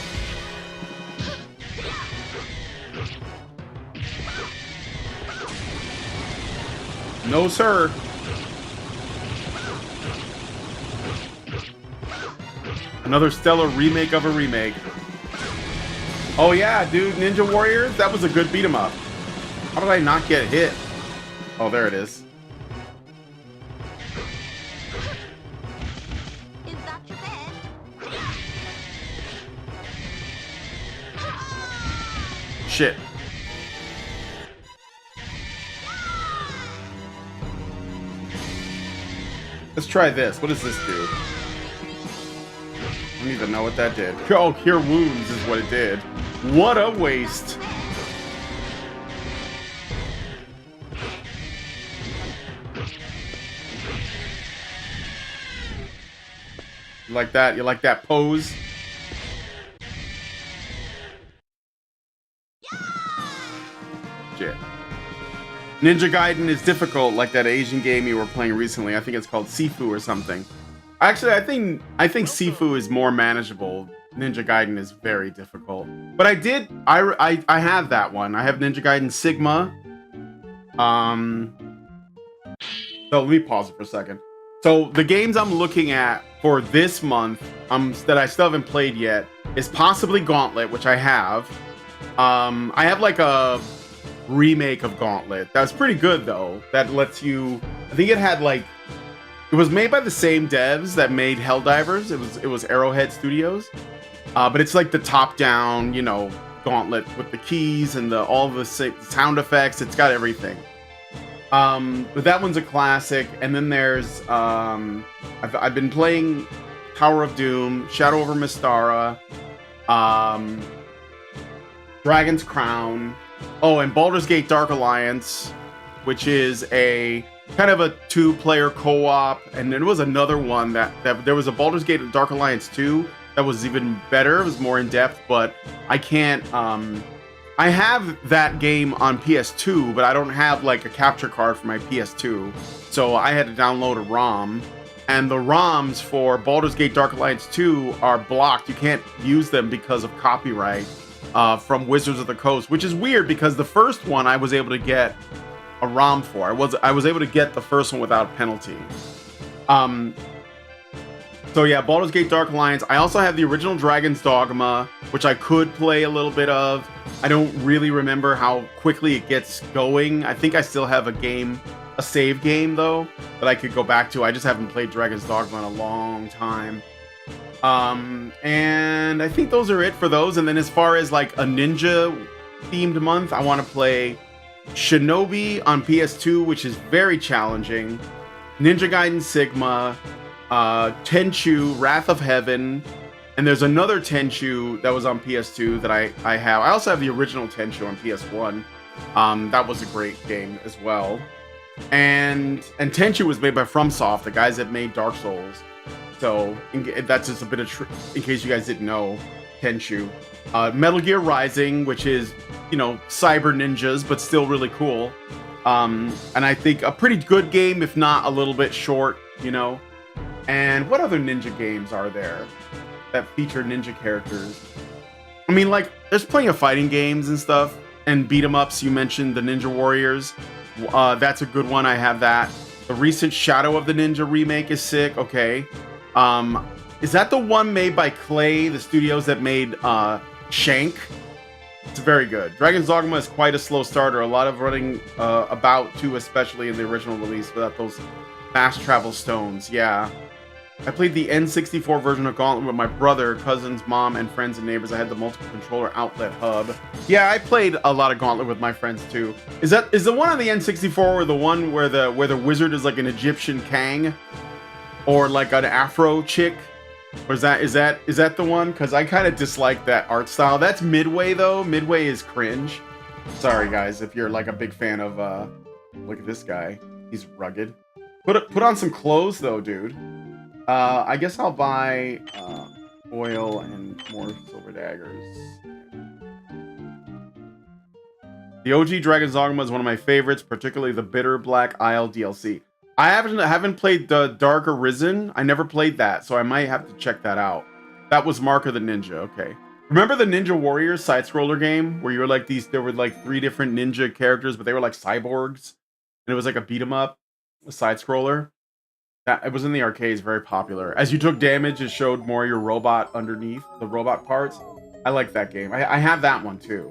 No, sir. Another stellar remake of a remake. Oh yeah, dude, Ninja Warriors? That was a good beat 'em up. How did I not get hit? Oh, there it is. Is that your bed? Shit. Let's try this. What does this do? I don't even know what that did. Oh, cure wounds is what it did. What a waste. You like that? You like that pose? Shit. Ninja Gaiden is difficult, like that Asian game you were playing recently. I think it's called Sifu or something. Actually, I think Sifu is more manageable. Ninja Gaiden is very difficult. But I have that one. I have Ninja Gaiden Sigma. So let me pause it for a second. So the games I'm looking at for this month, that I still haven't played yet, is possibly Gauntlet, which I have. I have like a remake of Gauntlet. That's pretty good though. That lets you. I think it had like. It was made by the same devs that made Helldivers. It was Arrowhead Studios, but it's like the top-down, you know, Gauntlet with the keys and all the sound effects. It's got everything. But that one's a classic. And then there's I've been playing Tower of Doom, Shadow Over Mystara, Dragon's Crown. Oh, and Baldur's Gate Dark Alliance, which is a kind of a 2-player co-op, and there was another one that there was a Baldur's Gate Dark Alliance 2 that was even better. It was more in depth, but I can't. I have that game on PS2, but I don't have like a capture card for my PS2, so I had to download a ROM. And the ROMs for Baldur's Gate Dark Alliance 2 are blocked. You can't use them because of copyright from Wizards of the Coast, which is weird because the first one I was able to get a ROM for. I was able to get the first one without penalty. So yeah, Baldur's Gate Dark Alliance. I also have the original Dragon's Dogma, which I could play a little bit of. I don't really remember how quickly it gets going. I think I still have a save game though, that I could go back to. I just haven't played Dragon's Dogma in a long time. And I think those are it for those. And then as far as like a ninja themed month, I want to play Shinobi on PS2, which is very challenging. Ninja Gaiden Sigma, Tenchu, Wrath of Heaven, and there's another Tenchu that was on PS2 that I have. I also have the original Tenchu on PS1. That was a great game as well. And Tenchu was made by FromSoft, the guys that made Dark Souls. So that's just a bit of in case you guys didn't know, Tenchu. Metal Gear Rising, which is, you know, cyber ninjas, but still really cool. And I think a pretty good game, if not a little bit short, you know. And what other ninja games are there that feature ninja characters? I mean, like, there's plenty of fighting games and stuff, and beat 'em ups. You mentioned the Ninja Warriors. That's a good one. I have that. The recent Shadow of the Ninja remake is sick. Okay. Is that the one made by Clay, the studios that made Shank? It's very good. Dragon's Dogma is quite a slow starter. A lot of running about too, especially in the original release without those fast travel stones. Yeah. I played the N64 version of Gauntlet with my brother, cousins, mom, and friends and neighbors. I had the multiple controller outlet hub. Yeah, I played a lot of Gauntlet with my friends too. Is the one on the N64 or the one where the wizard is like an Egyptian Kang? Or like an Afro chick? Or is that the one? Because I kind of dislike that art style. That's Midway though. Midway is cringe. Sorry guys, if you're like a big fan of look at this guy. He's rugged. Put on some clothes though, dude. I guess I'll buy oil and more silver daggers. The OG Dragon's Dogma is one of my favorites, particularly the Bitter Black Isle DLC. I haven't played the Dark Arisen. I never played that, so I might have to check that out. That was Mark of the Ninja. Okay. Remember the Ninja Warriors side-scroller game where you were like there were like 3 different ninja characters, but they were like cyborgs, and it was like a beat 'em up, a side-scroller. That it was in the arcades, very popular. As you took damage, it showed more your robot underneath the robot parts. I like that game. I have that one too.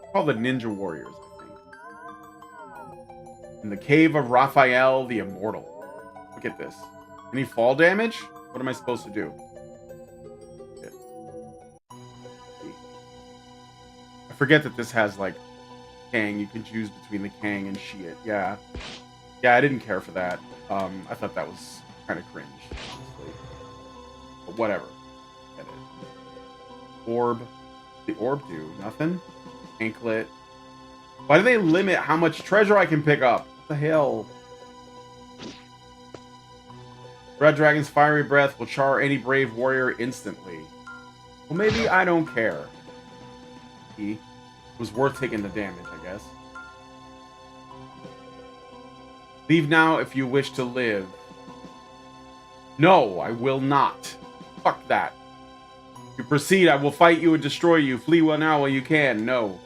It's called the Ninja Warriors, I think. In the Cave of Raphael the Immortal. Look at this. Any fall damage? What am I supposed to do? I forget that this has like Kang. You can choose between the Kang and Shiit. Yeah. Yeah, I didn't care for that. I thought that was kind of cringe, honestly. But whatever. Get it. Orb. The orb do? Nothing? Anklet. Why do they limit how much treasure I can pick up? What the hell? Red Dragon's fiery breath will char any brave warrior instantly. Well, maybe I don't care. It was worth taking the damage, I guess. Leave now if you wish to live. No, I will not. Fuck that. If you proceed, I will fight you and destroy you. Flee well now while you can. No.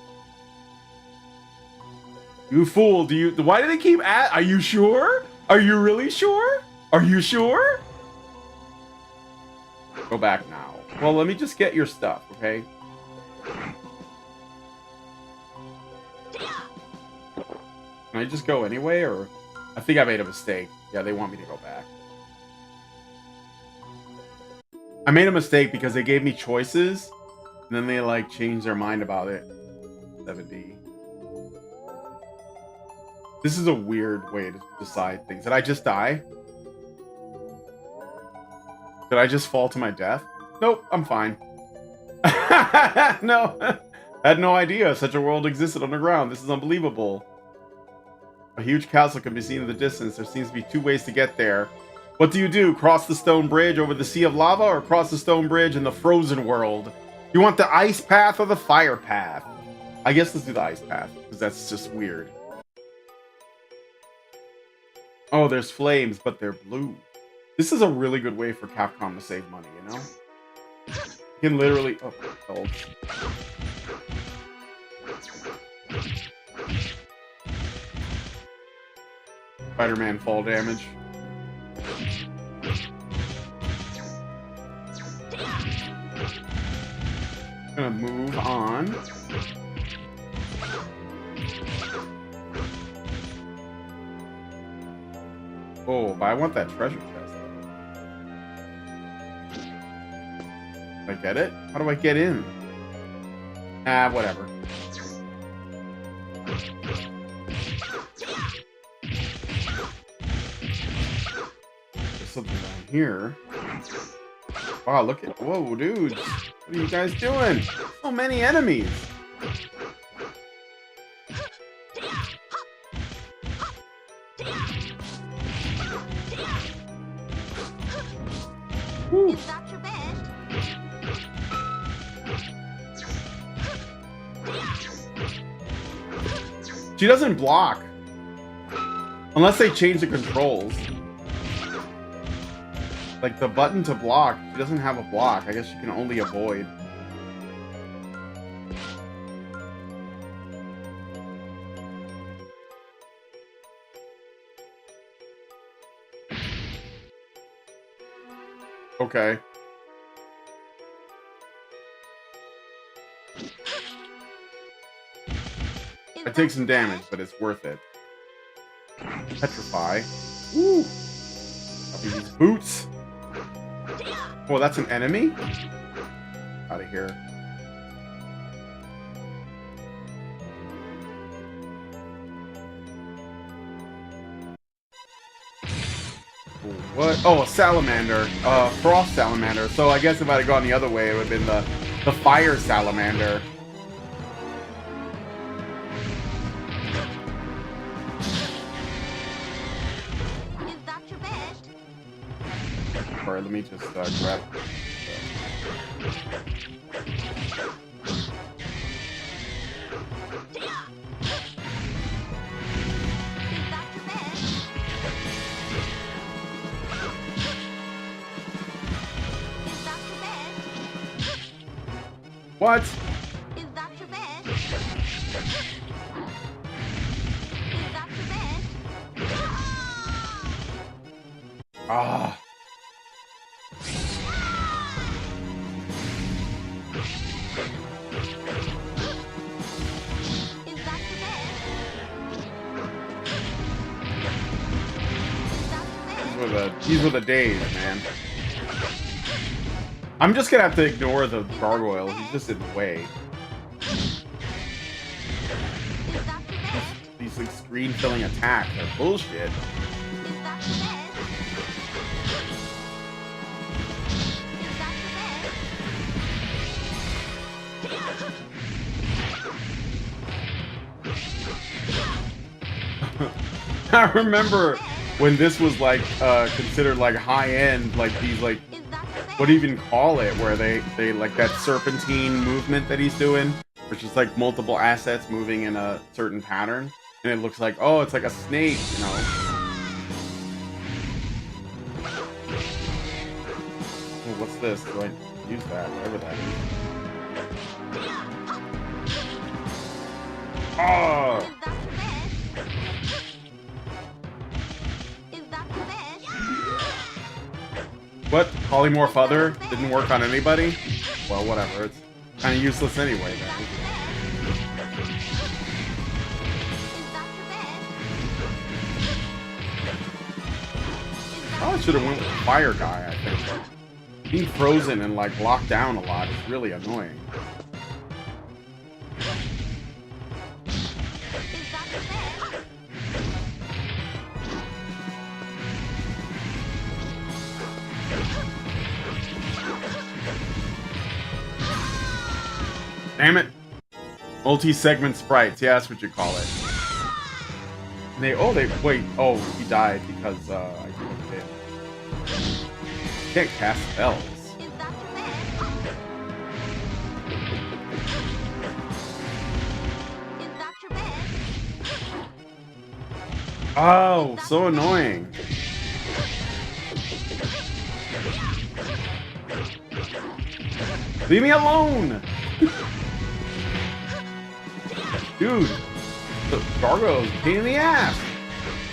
You fool, why do they keep Are you sure? Are you really sure? Are you sure? Go back now. Well, let me just get your stuff, okay? Can I just go anyway, or... I think I made a mistake. Yeah, they want me to go back. I made a mistake because they gave me choices, and then they, like, changed their mind about it. 70. This is a weird way to decide things. Did I just die? Did I just fall to my death? Nope, I'm fine. No. I had no idea such a world existed underground. This is unbelievable. A huge castle can be seen in the distance. There seems to be 2 ways to get there. What do you do? Cross the stone bridge over the sea of lava, or cross the stone bridge in the frozen world? You want the ice path or the fire path? I guess let's do the ice path, because that's just weird. Oh, there's flames, but they're blue. This is a really good way for Capcom to save money, you know? You can literally... Oh. Spider-Man fall damage. Gonna move on. Oh, but I want that treasure chest. Did I get it? How do I get in? Ah, whatever. Something down here. Wow, look at... Whoa, dudes. What are you guys doing? So many enemies. Woo. Is that your best? She doesn't block. Unless they change the controls. Like, the button to block, she doesn't have a block. I guess she can only avoid. Okay. I take some damage, but it's worth it. Petrify. Woo! I'll be these boots. Oh, that's an enemy? Out of here. What? Oh, a salamander. Frost salamander. So I guess if I had gone the other way, it would have been the fire salamander. Is that your best? Alright, let me just grab. What? Is that your bed? Is that your bed? Ah. Is that your bed? Is that your bed? These were the days, man. I'm just gonna have to ignore the gargoyle. He's just in the way. Is that your bed? These like screen filling attacks are bullshit. Is that your bed? Is that your bed? I remember when this was like considered like high end, like these like Is that your bed? what do you even call it? Where they like that serpentine movement that he's doing, which is like multiple assets moving in a certain pattern, and it looks like oh, it's like a snake, you know. Oh, what's this? Do I use that? Whatever that is. Oh, Is that your bed? Is that your bed? what? Polymorph other didn't work on anybody? Well, whatever. It's kind of useless anyway. Then. Is that your bed? Probably should have went with the fire guy, I think. Being frozen and like locked down a lot is really annoying. Is that your bed? Damn it! Multi-segment sprites, yeah, that's what you call it. Wait, he died because I clicked it. Can't cast spells. Is that your bed? Is that your bed? Oh, so annoying. Leave me alone! Dude, the gargoyle's a pain in the ass.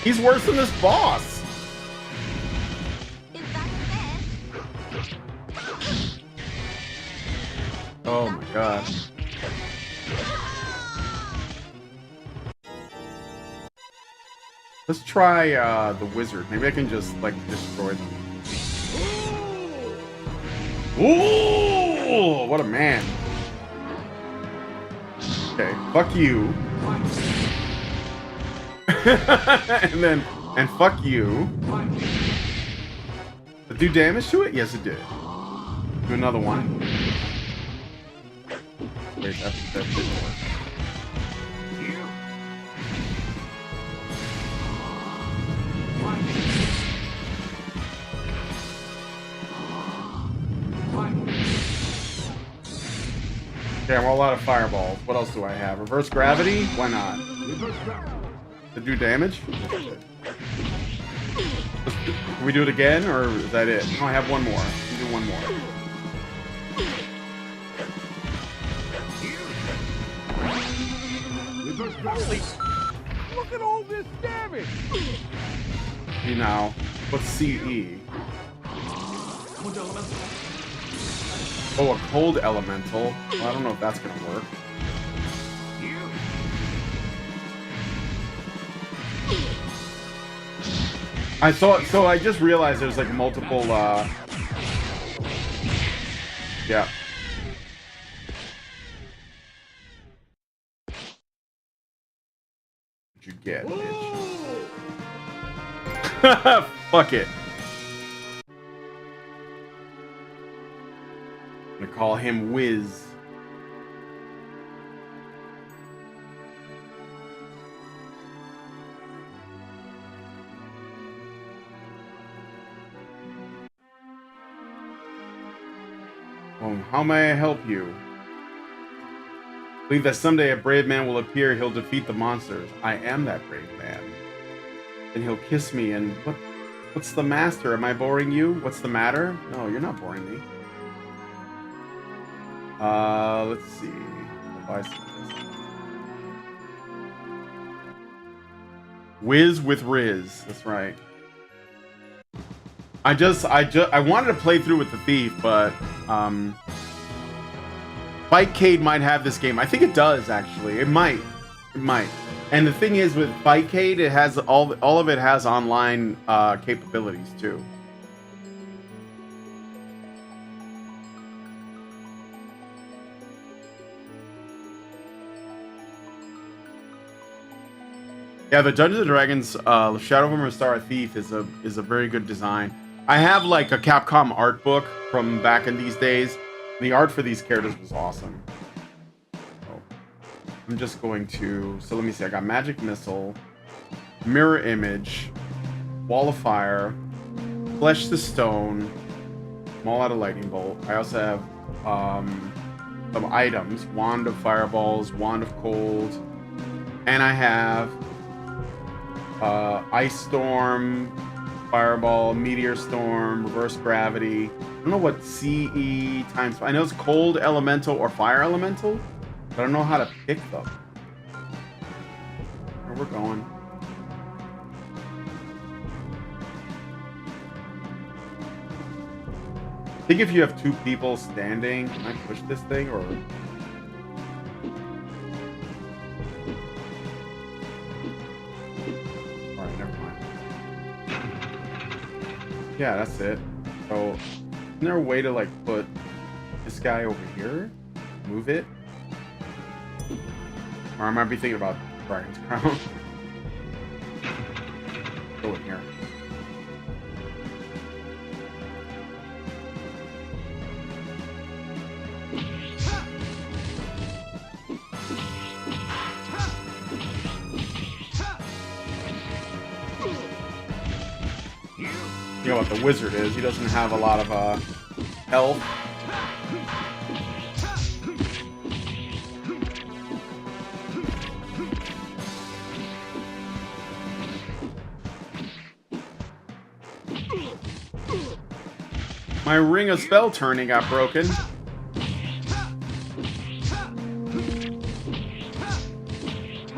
He's worse than this boss. Is that your bed? Oh my god. Let's try the wizard. Maybe I can just like destroy them. Ooh, what a man. Okay, fuck you. and fuck you. Did it do damage to it? Yes, it did. Do another one. Wait, that didn't work. Okay, I'm all out of fireballs. What else do I have? Reverse gravity? Why not? To do damage? Can we do it again, or is that it? No, I have one more. We can do one more. Holy! Look at all this damage! You know, what's CE? Oh, a cold elemental. Well, I don't know if that's gonna work. So I just realized there's like multiple, yeah. What'd you get, bitch? Fuck it. I'm gonna call him Wiz. How may I help you? Believe that someday a brave man will appear. He'll defeat the monsters. I am that brave man. And he'll kiss me and what's the master? Am I boring you? What's the matter? No, you're not boring me. Let's see. I'll buy some of this. Whiz with Riz. That's right. I wanted to play through with the Thief, but Bikecade might have this game. I think it does actually. It might. It might. And the thing is with Bikecade, it has all of it has online capabilities too. Yeah, the Dungeons and Dragons Shadow Over Mystara Thief is a very good design. I have like a Capcom art book from back in these days. The art for these characters was awesome. So, I'm just going to... So let me see. I got Magic Missile, Mirror Image, Wall of Fire, Flesh to Stone, Maul Out of Lightning Bolt. I also have some items. Wand of Fireballs, Wand of Cold, and I have Ice Storm, Fireball, Meteor Storm, Reverse Gravity. I don't know what CE times... I know it's Cold Elemental or Fire Elemental, but I don't know how to pick them. Where we're going. I think if you have two people standing... Can I push this thing, or... Alright, never mind. Yeah, that's it. So, isn't there a way to, like, put this guy over here? Move it? Or I might be thinking about Dragon's Crown. Go in here. You know what the wizard is. He doesn't have a lot of health. My ring of spell turning got broken.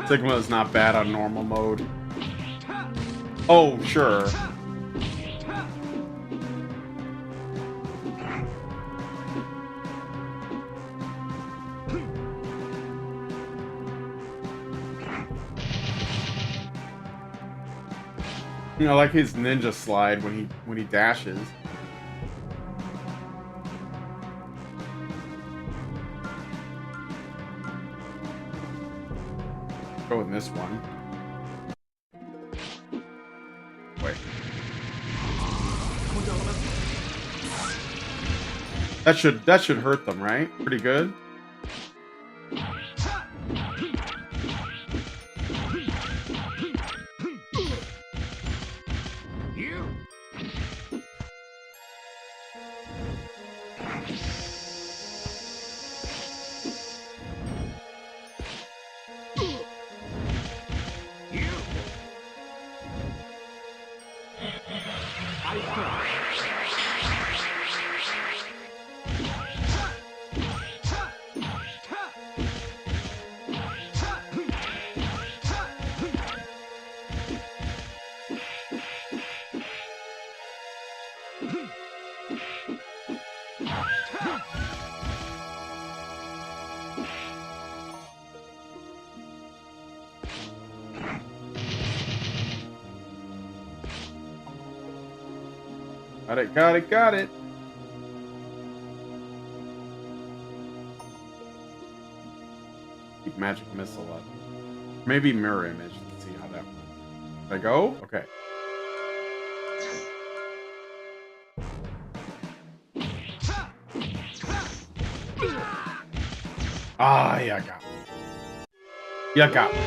Sigma is not bad on normal mode. Oh, sure. You know, like his ninja slide when he dashes. Go with this one. Wait. That should hurt them, right? Pretty good. Got it. Keep magic missile up. Maybe mirror image. Let's see how that works. Did I go? Okay. Ah, yeah, got me. Yeah, got me.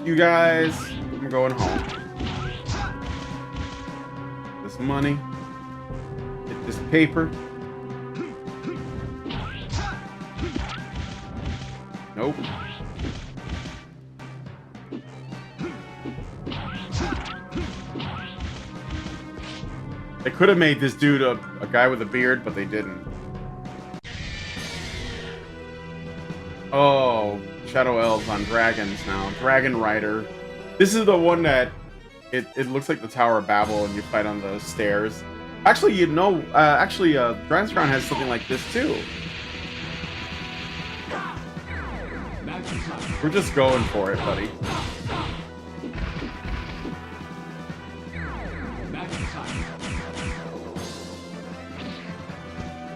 You guys, I'm going home. This money. paper. Nope. They could have made this dude a guy with a beard, but they didn't. Oh, Shadow Elves on dragons now. Dragon Rider. This is the one that it looks like the Tower of Babel and you fight on the stairs. Actually, you know, Dragon's Crown has something like this too. We're just going for it, buddy.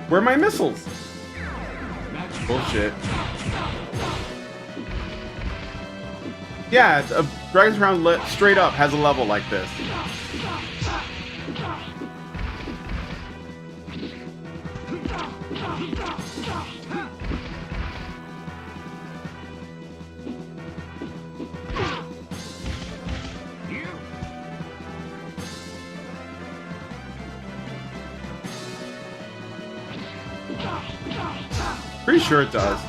Where are my missiles? Bullshit. Yeah, Dragon's Crown straight up has a level like this. Pretty sure it does.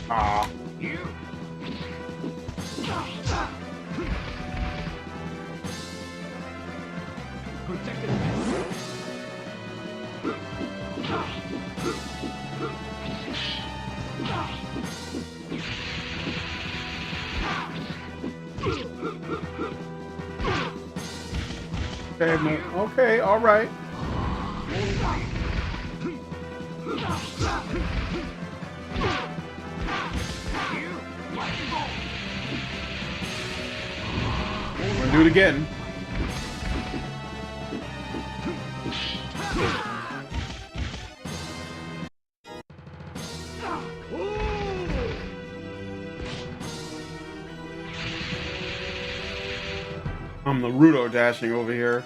Ah. Okay, all right. We're gonna do it again. I'm the Rudo dashing over here.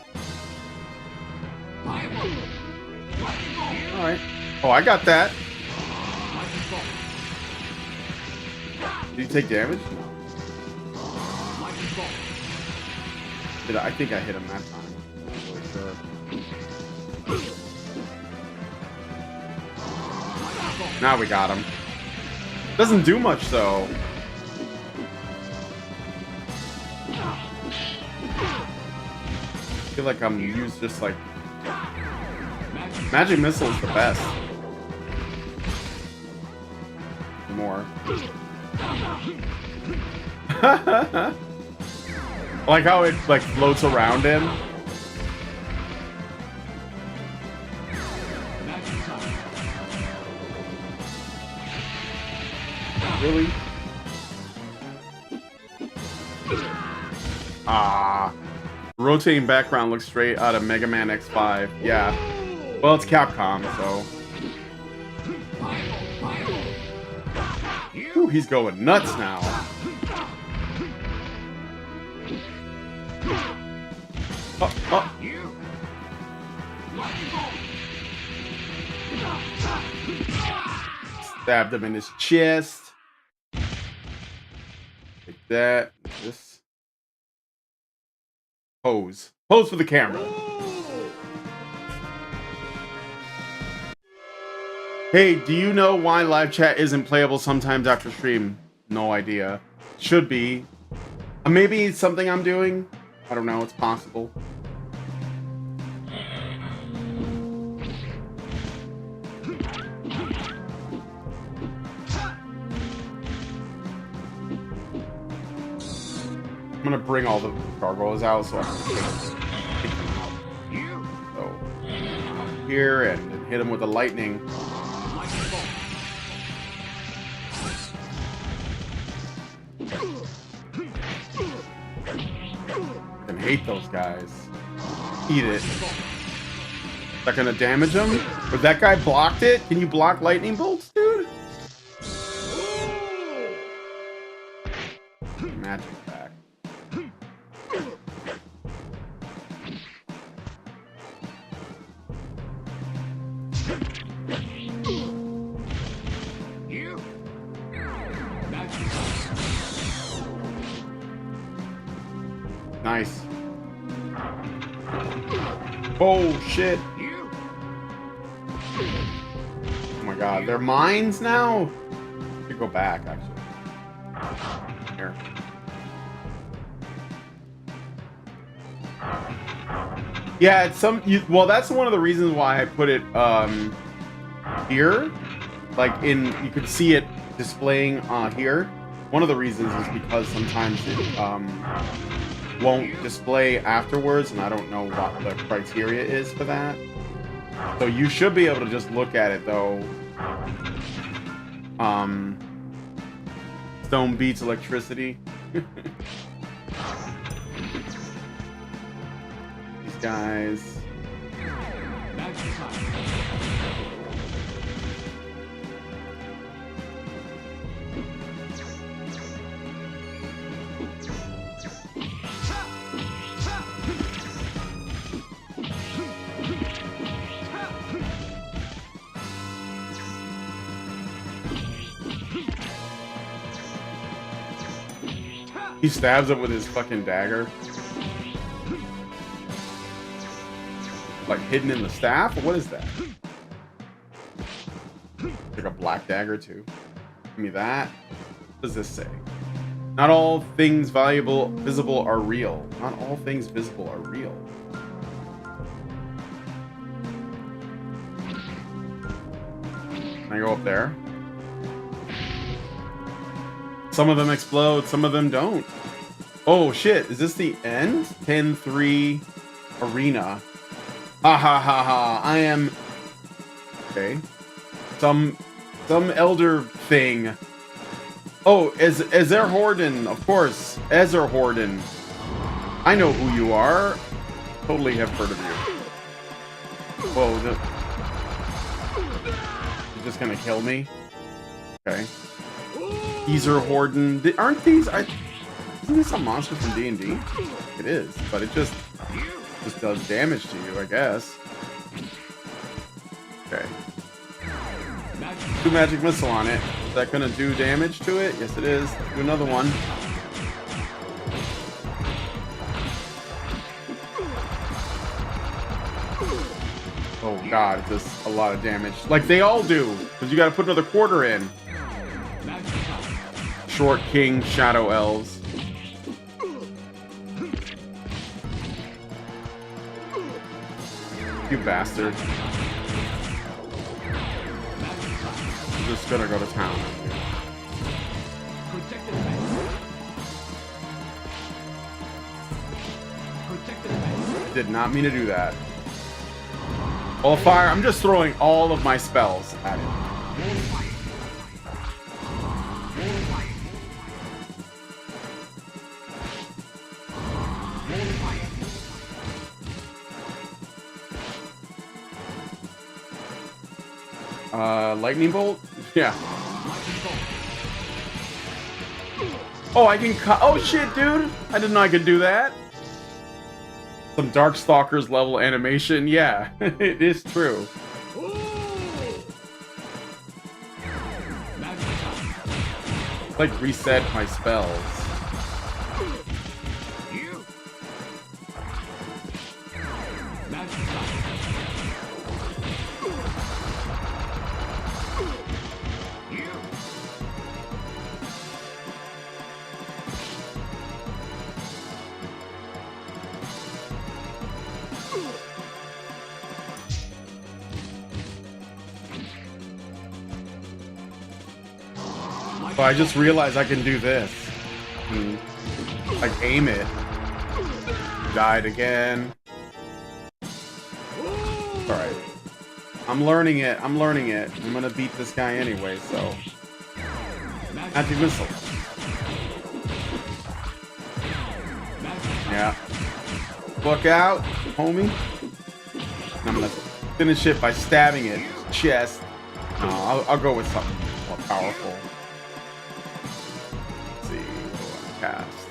Alright. Oh, I got that. Did you take damage? No. I think I hit him that time. I'm not really sure. Now we got him. Doesn't do much though. I feel like I'm used just like Magic Missile is the best. More. Like how it like floats around him. Really? Ah. Rotating background looks straight out of Mega Man X5. Yeah. Well, it's Capcom, so. Ooh, he's going nuts now. Oh. Stabbed him in his chest. Like that. This. Pose. Pose for the camera. Hey, do you know why live chat isn't playable sometimes after stream? No idea. Should be. Maybe it's something I'm doing. I don't know. It's possible. I'm gonna bring all the gargoyles out so I can take them out. So, here and hit him with the lightning. I hate those guys. Eat it. Is that gonna damage him? But that guy blocked it? Can you block lightning bolts, dude? Magic back. Nice. Oh shit. Oh my god, they're mines now? I should go back actually. Here. Yeah, it's well, that's one of the reasons why I put it here. Like you could see it displaying here. One of the reasons is because sometimes it won't display afterwards, and I don't know what the criteria is for that. So you should be able to just look at it though. Stone beats electricity. These guys. He stabs it with his fucking dagger. Like hidden in the staff? What is that? Like a black dagger too. Give me that. What does this say? Not all things visible are real. Not all things visible are real. Can I go up there? Some of them explode, some of them don't. Oh shit, is this the end? 10-3 arena. Ha ha ha ha. I am... Okay. Some elder thing. Oh, Ezerhorden, of course. Ezerhorden. I know who you are. Totally have heard of you. Whoa, you're just gonna kill me? Okay. Ezerhorden. Aren't these... Isn't this a monster from D&D? It is, but it just does damage to you, I guess. Okay. 2 magic missile on it. Is that gonna do damage to it? Yes, it is. Do another one. Oh god, it does a lot of damage. Like they all do, because you gotta put another quarter in. Short King Shadow Elves. You bastard. I'm just gonna go to town. Did not mean to do that. All fire. I'm just throwing all of my spells at it. Lightning bolt? Yeah. Oh, I can cut. Oh shit, dude! I didn't know I could do that. Some Darkstalkers level animation. Yeah, it is true. Like reset my spells. So I just realized I can do this. Like aim it. Died again. Alright. I'm learning it. I'm learning it. I'm gonna beat this guy anyway, so. Magic missile. Yeah. Look out, homie. I'm gonna finish it by stabbing it. Chest. No, I'll go with something more powerful. Cast.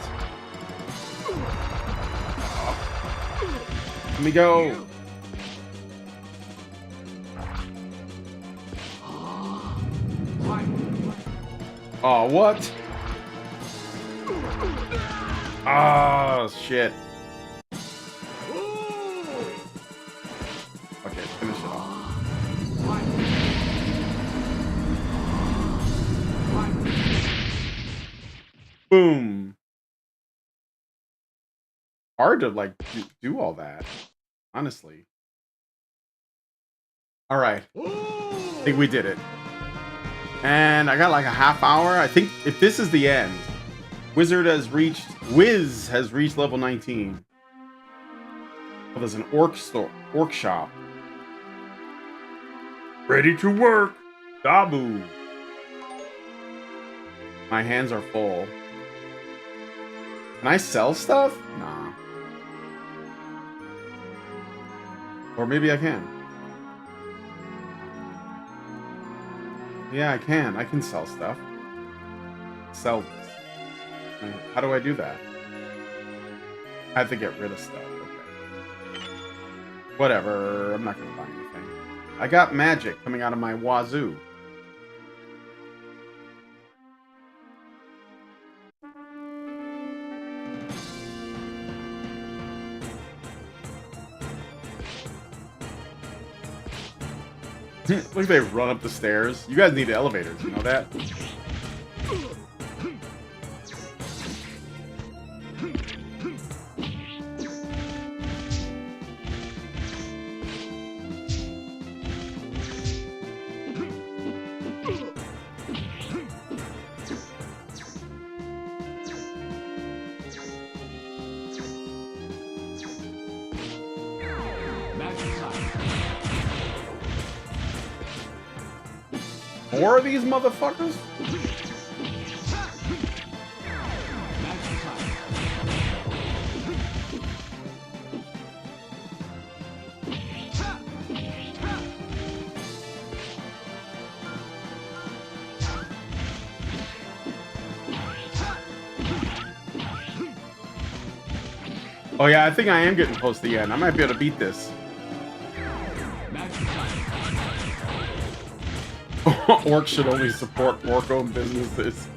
Let me go. Oh, what? Oh, shit. Okay, finish it off. Boom. Hard to, like, do all that, honestly. All right. I think we did it. And I got like a half hour. I think if this is the end, Wiz has reached level 19. Oh, there's an orc shop. Ready to work. Dabu. My hands are full. Can I sell stuff? Nah. Or maybe I can. Yeah, I can. I can sell stuff. Sell this. How do I do that? I have to get rid of stuff. Okay. Whatever. I'm not going to buy anything. I got magic coming out of my wazoo. Look at they run up the stairs. You guys need elevators, you know that? More of these motherfuckers? Oh yeah, I think I am getting close to the end. I might be able to beat this. Orcs should only support orc-owned businesses.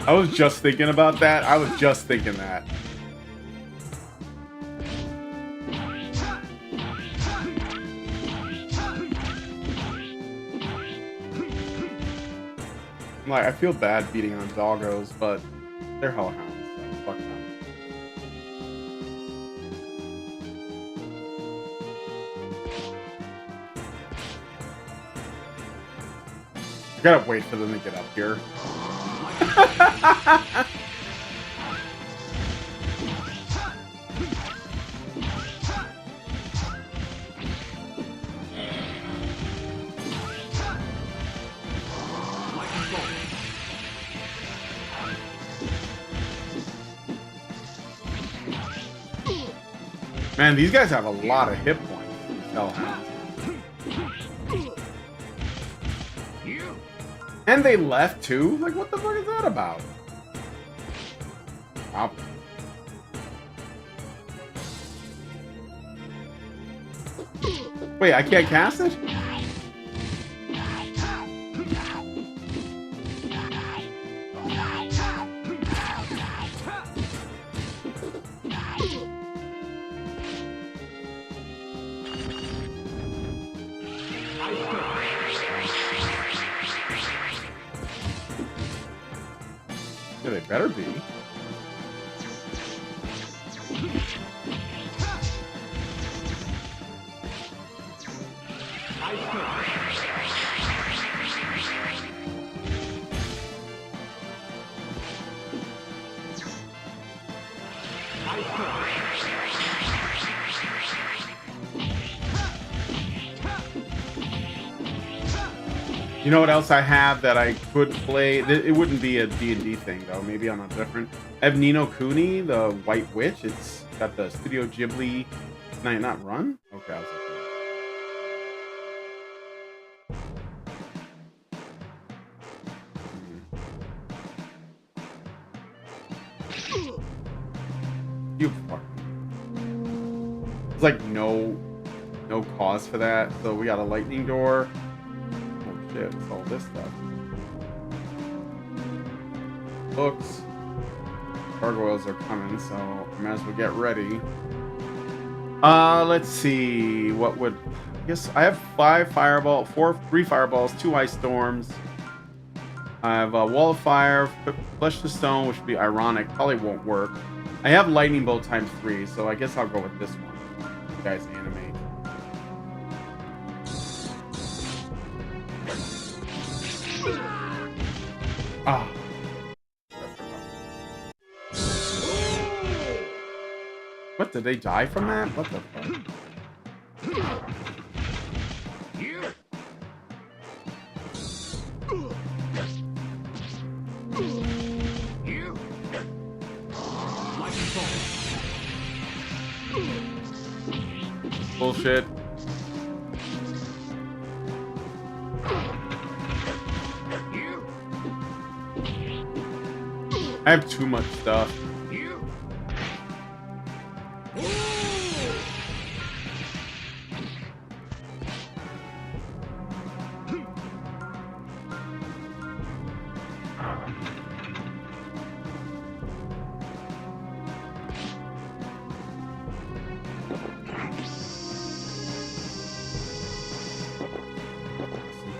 I was just thinking about that. I was just thinking that. I'm like, I feel bad beating on doggos, but they're hellhounds, so fuck them. I gotta wait for them to get up here. Man, these guys have a lot of hit points. These hellhounds. And they left too? Like, what the fuck is that about? Wow. Wait, I can't cast it? Yeah, they better be. You know what else I have that I could play? It wouldn't be a D&D thing, though. Maybe on a different... I have Ni no Kuni, the White Witch. It's got the Studio Ghibli... Can I not run? Okay, I was like... You fuck. There's like no cause for that. So we got a lightning door. Oh shit, it's all this stuff. books. Gargoyles are coming, so I might as well get ready. Let's see. What would... I guess I have 3 fireballs, 2 ice storms. I have a wall of fire, flesh to stone, which would be ironic. Probably won't work. I have lightning bolt times 3, so I guess I'll go with this one. You guys animate. Ah. What, did they die from that? What the fuck? Bullshit. I have too much stuff.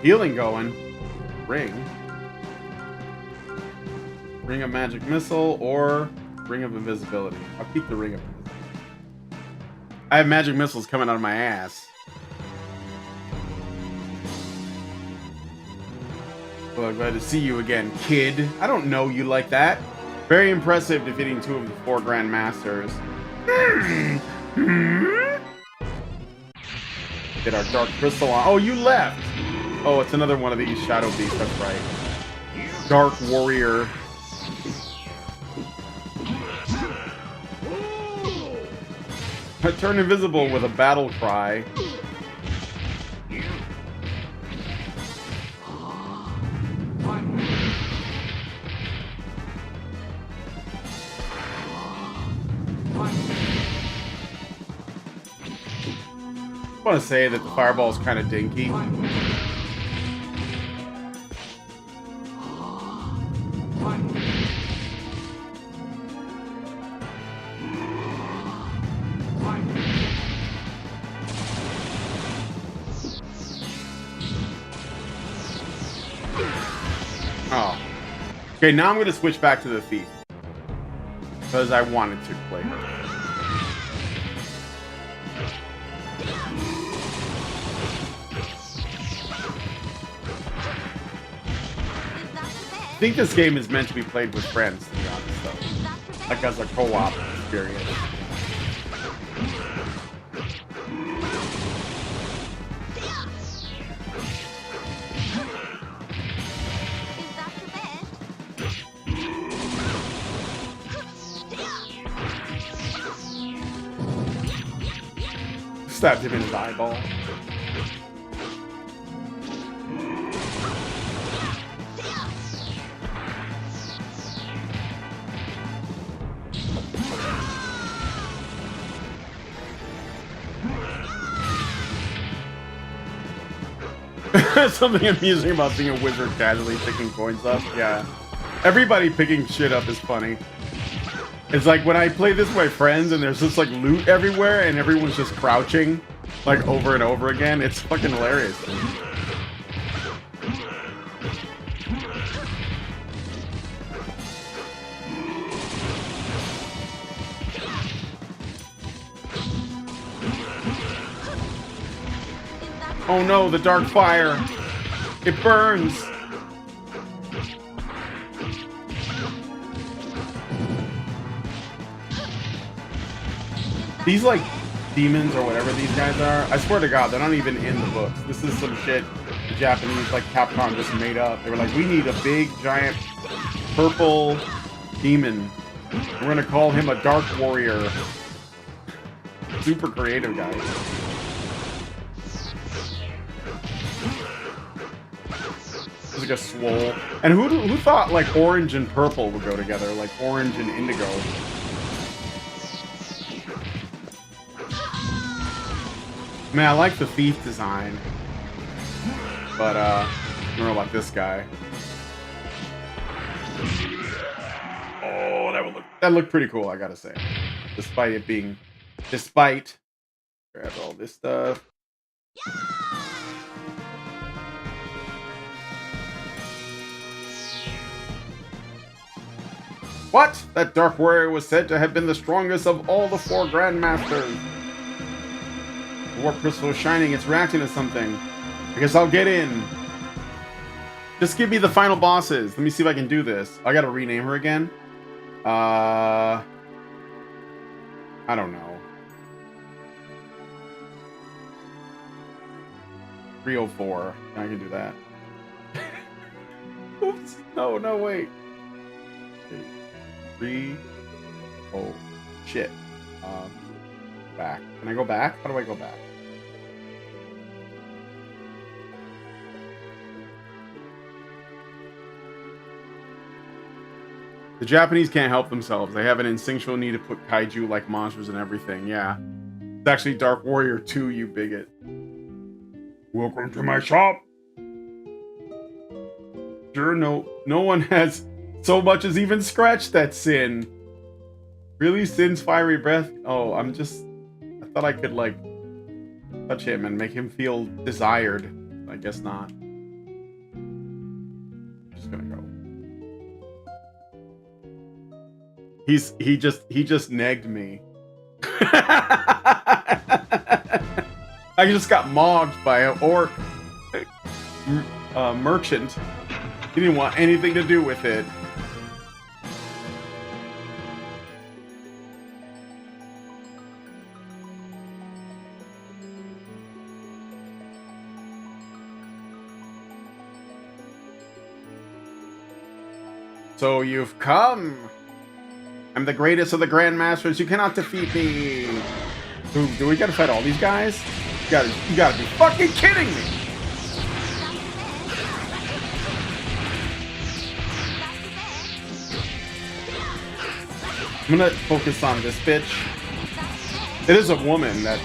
Healing going. Ring. Ring of Magic Missile or Ring of Invisibility. I'll keep the Ring of Invisibility. I have magic missiles coming out of my ass. Well, glad to see you again, kid. I don't know you like that. Very impressive defeating 2 of the 4 Grandmasters. Get our Dark Crystal on. Oh, you left! Oh, it's another one of these Shadow Beasts, that's right. Dark Warrior. I turn invisible with a battle cry. I want to say that the fireball is kind of dinky. Oh. Okay, now I'm going to switch back to the thief. Because I wanted to play her. I think this game is meant to be played with friends, to be honest, though. Like as a co-op experience. Stabbed him in his eyeball. Something amusing about seeing a wizard casually picking coins up. Yeah. Everybody picking shit up is funny. It's like when I play this with my friends and there's just like loot everywhere and everyone's just crouching like over and over again. It's fucking hilarious. Oh no, the dark fire. It burns. These like demons or whatever these guys are, I swear to God, they're not even in the books. This is some shit the Japanese, like Capcom, just made up. They were like, we need a big, giant, purple demon. We're gonna call him a Dark Warrior. Super creative, guys. It's like a swole. And who thought like orange and purple would go together? Like orange and indigo. Man, I like the thief design. But I don't know about this guy. Oh, that looked pretty cool, I gotta say. Despite grab all this stuff. What? That Dark Warrior was said to have been the strongest of all the 4 Grandmasters. The Warp Crystal is shining, it's reacting to something. I guess I'll get in. Just give me the final bosses. Let me see if I can do this. I gotta rename her again. I don't know. 304. I can do that. Oops. No, wait. 3. Oh, shit. Back. Can I go back? How do I go back? The Japanese can't help themselves. They have an instinctual need to put kaiju like monsters and everything. Yeah. It's actually Dark Warrior 2, you bigot. Welcome to my shop. Sure, no one has so much as even scratched that Sin. Really, Sin's fiery breath? Oh, I thought I could, like, touch him and make him feel desired. I guess not. Just gonna go. He just negged me. I just got mogged by an orc merchant. He didn't want anything to do with it. So you've come. I'm the greatest of the Grandmasters. You cannot defeat me. Do we gotta fight all these guys? You gotta be fucking kidding me. I'm gonna focus on this bitch. It is a woman, that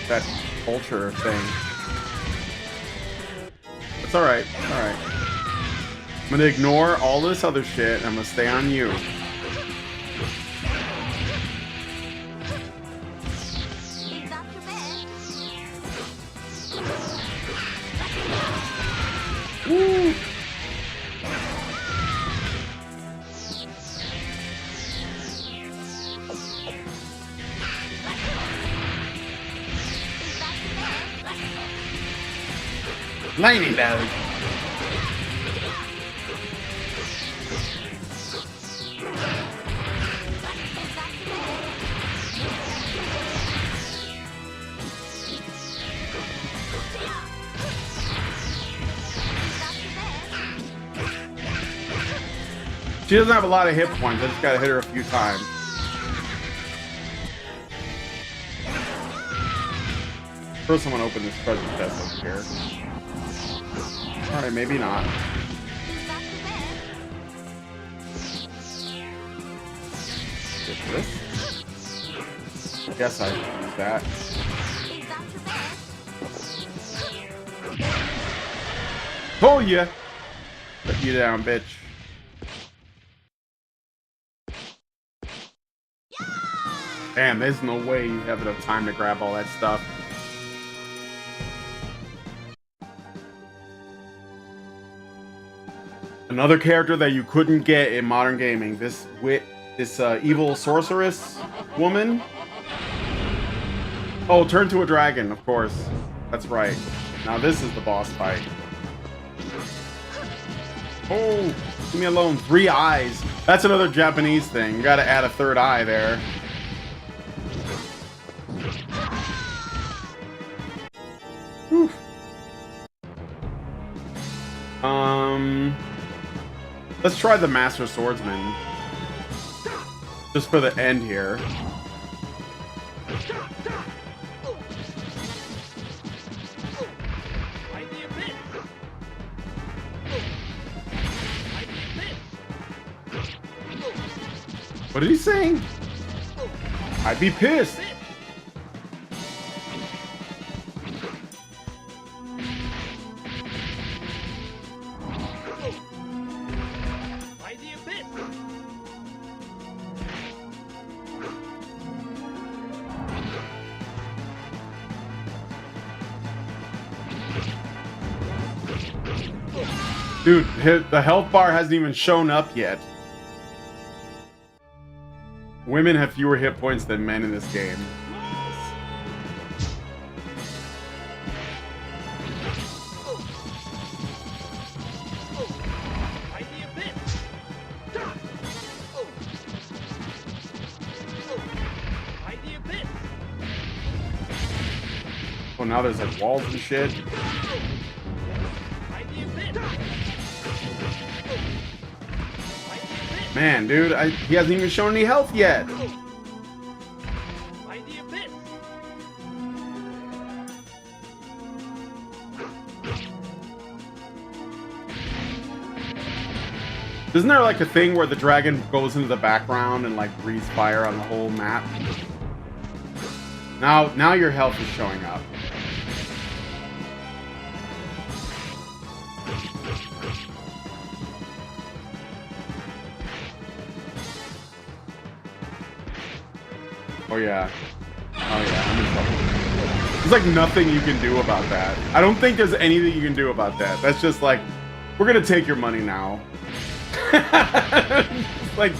vulture thing. It's alright, alright. I'm gonna ignore all this other shit and I'm gonna stay on you. Woo! Lightning bug. She doesn't have a lot of hit points. I just gotta hit her a few times. First, I'm gonna open this treasure chest over here. Alright, maybe not. Get this. I guess I can use that. Oh yeah! Put you down, bitch. Damn, there's no way you have enough time to grab all that stuff. Another character that you couldn't get in modern gaming. This evil sorceress woman. Oh, turn to a dragon, of course. That's right. Now this is the boss fight. Oh, leave me alone. 3 eyes. That's another Japanese thing. You gotta add a 3rd eye there. Whew. Let's try the Master Swordsman. Just for the end here. What did he say? I'd be pissed. Dude, the health bar hasn't even shown up yet. Women have fewer hit points than men in this game. Oh, now there's like walls and shit. Man, dude, he hasn't even shown any health yet. Isn't there like a thing where the dragon goes into the background and like breathes fire on the whole map? Now your health is showing up. Oh yeah. Oh yeah, I'm in trouble. There's like nothing you can do about that. I don't think there's anything you can do about that. That's just like, we're gonna take your money now. Like,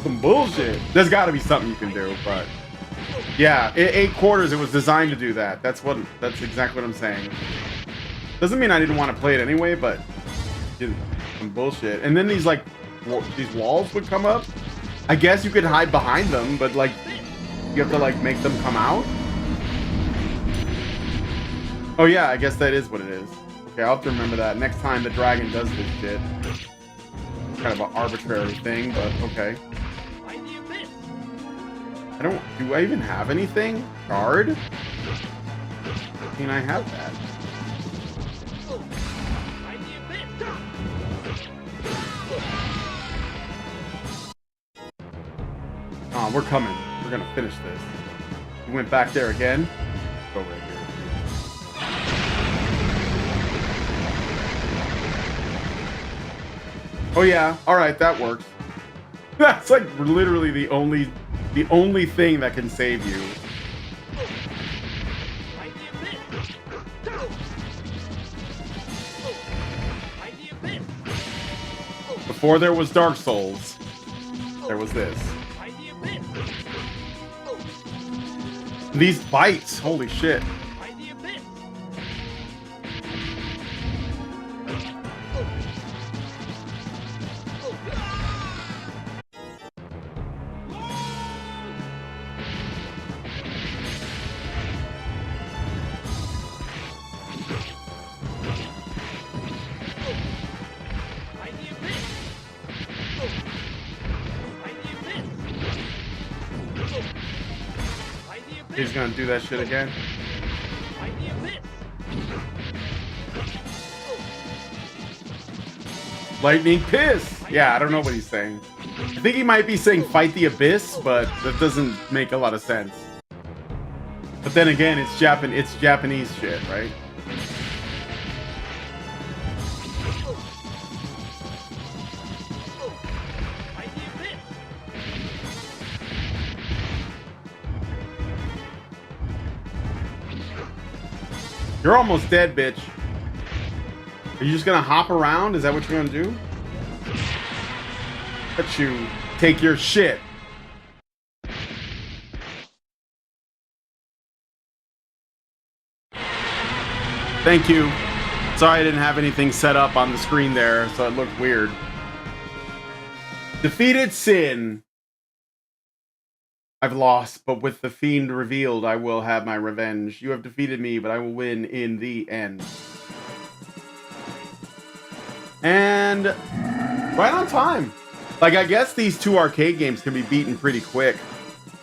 some bullshit. There's gotta be something you can do, but yeah, 8 quarters, it was designed to do that. That's exactly what I'm saying. Doesn't mean I didn't want to play it anyway, but some bullshit. And then these these walls would come up. I guess you could hide behind them, but like you have to like make them come out. Oh yeah, I guess that is what it is. Okay, I'll have to remember that next time the dragon does this shit. It's kind of an arbitrary thing, but okay. Do I even have anything? Guard? I mean, I have that. Oh, we're coming. We're gonna finish this. We went back there again. Go right here. Oh yeah, alright, that works. That's like literally the only thing that can save you. Before there was Dark Souls, there was this. These bites, holy shit. He's gonna do that shit again. Lightning piss! Yeah, I don't know what he's saying. I think he might be saying fight the abyss, but that doesn't make a lot of sense. But then again, it's Japanese shit, right? You're almost dead, bitch. Are you just gonna hop around? Is that what you're gonna do? Let you take your shit. Thank you. Sorry I didn't have anything set up on the screen there, so it looked weird. Defeated Sin. I've lost, but with the fiend revealed, I will have my revenge. You have defeated me, but I will win in the end. And right on time. Like, I guess these 2 arcade games can be beaten pretty quick.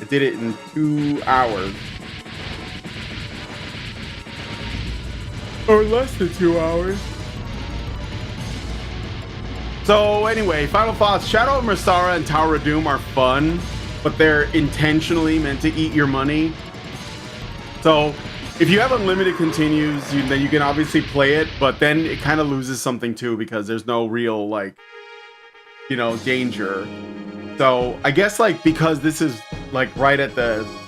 I did it in 2 hours. Or less than 2 hours. So anyway, final thoughts. Shadow of Mystara and Tower of Doom are fun, but they're intentionally meant to eat your money. So if you have unlimited continues, then you can obviously play it, but then it kind of loses something too, because there's no real, like, you know, danger. So I guess, like, because this is like right at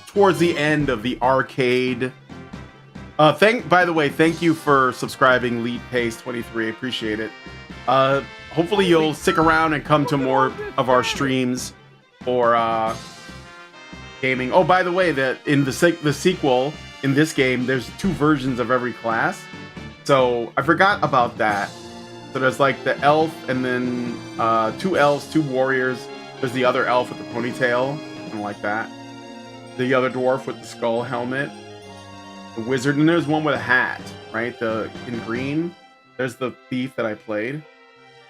towards the end of the arcade By the way, thank you for subscribing, Lead Pace 23. I appreciate it. Hopefully you'll stick around and come to more of our streams for gaming. Oh, by the way, in the sequel in this game, there's 2 versions of every class. So I forgot about that. So there's like the elf, and then 2 elves, 2 warriors. There's the other elf with the ponytail, something like that. The other dwarf with the skull helmet. The wizard, and there's one with a hat, right? In green. There's the thief that I played.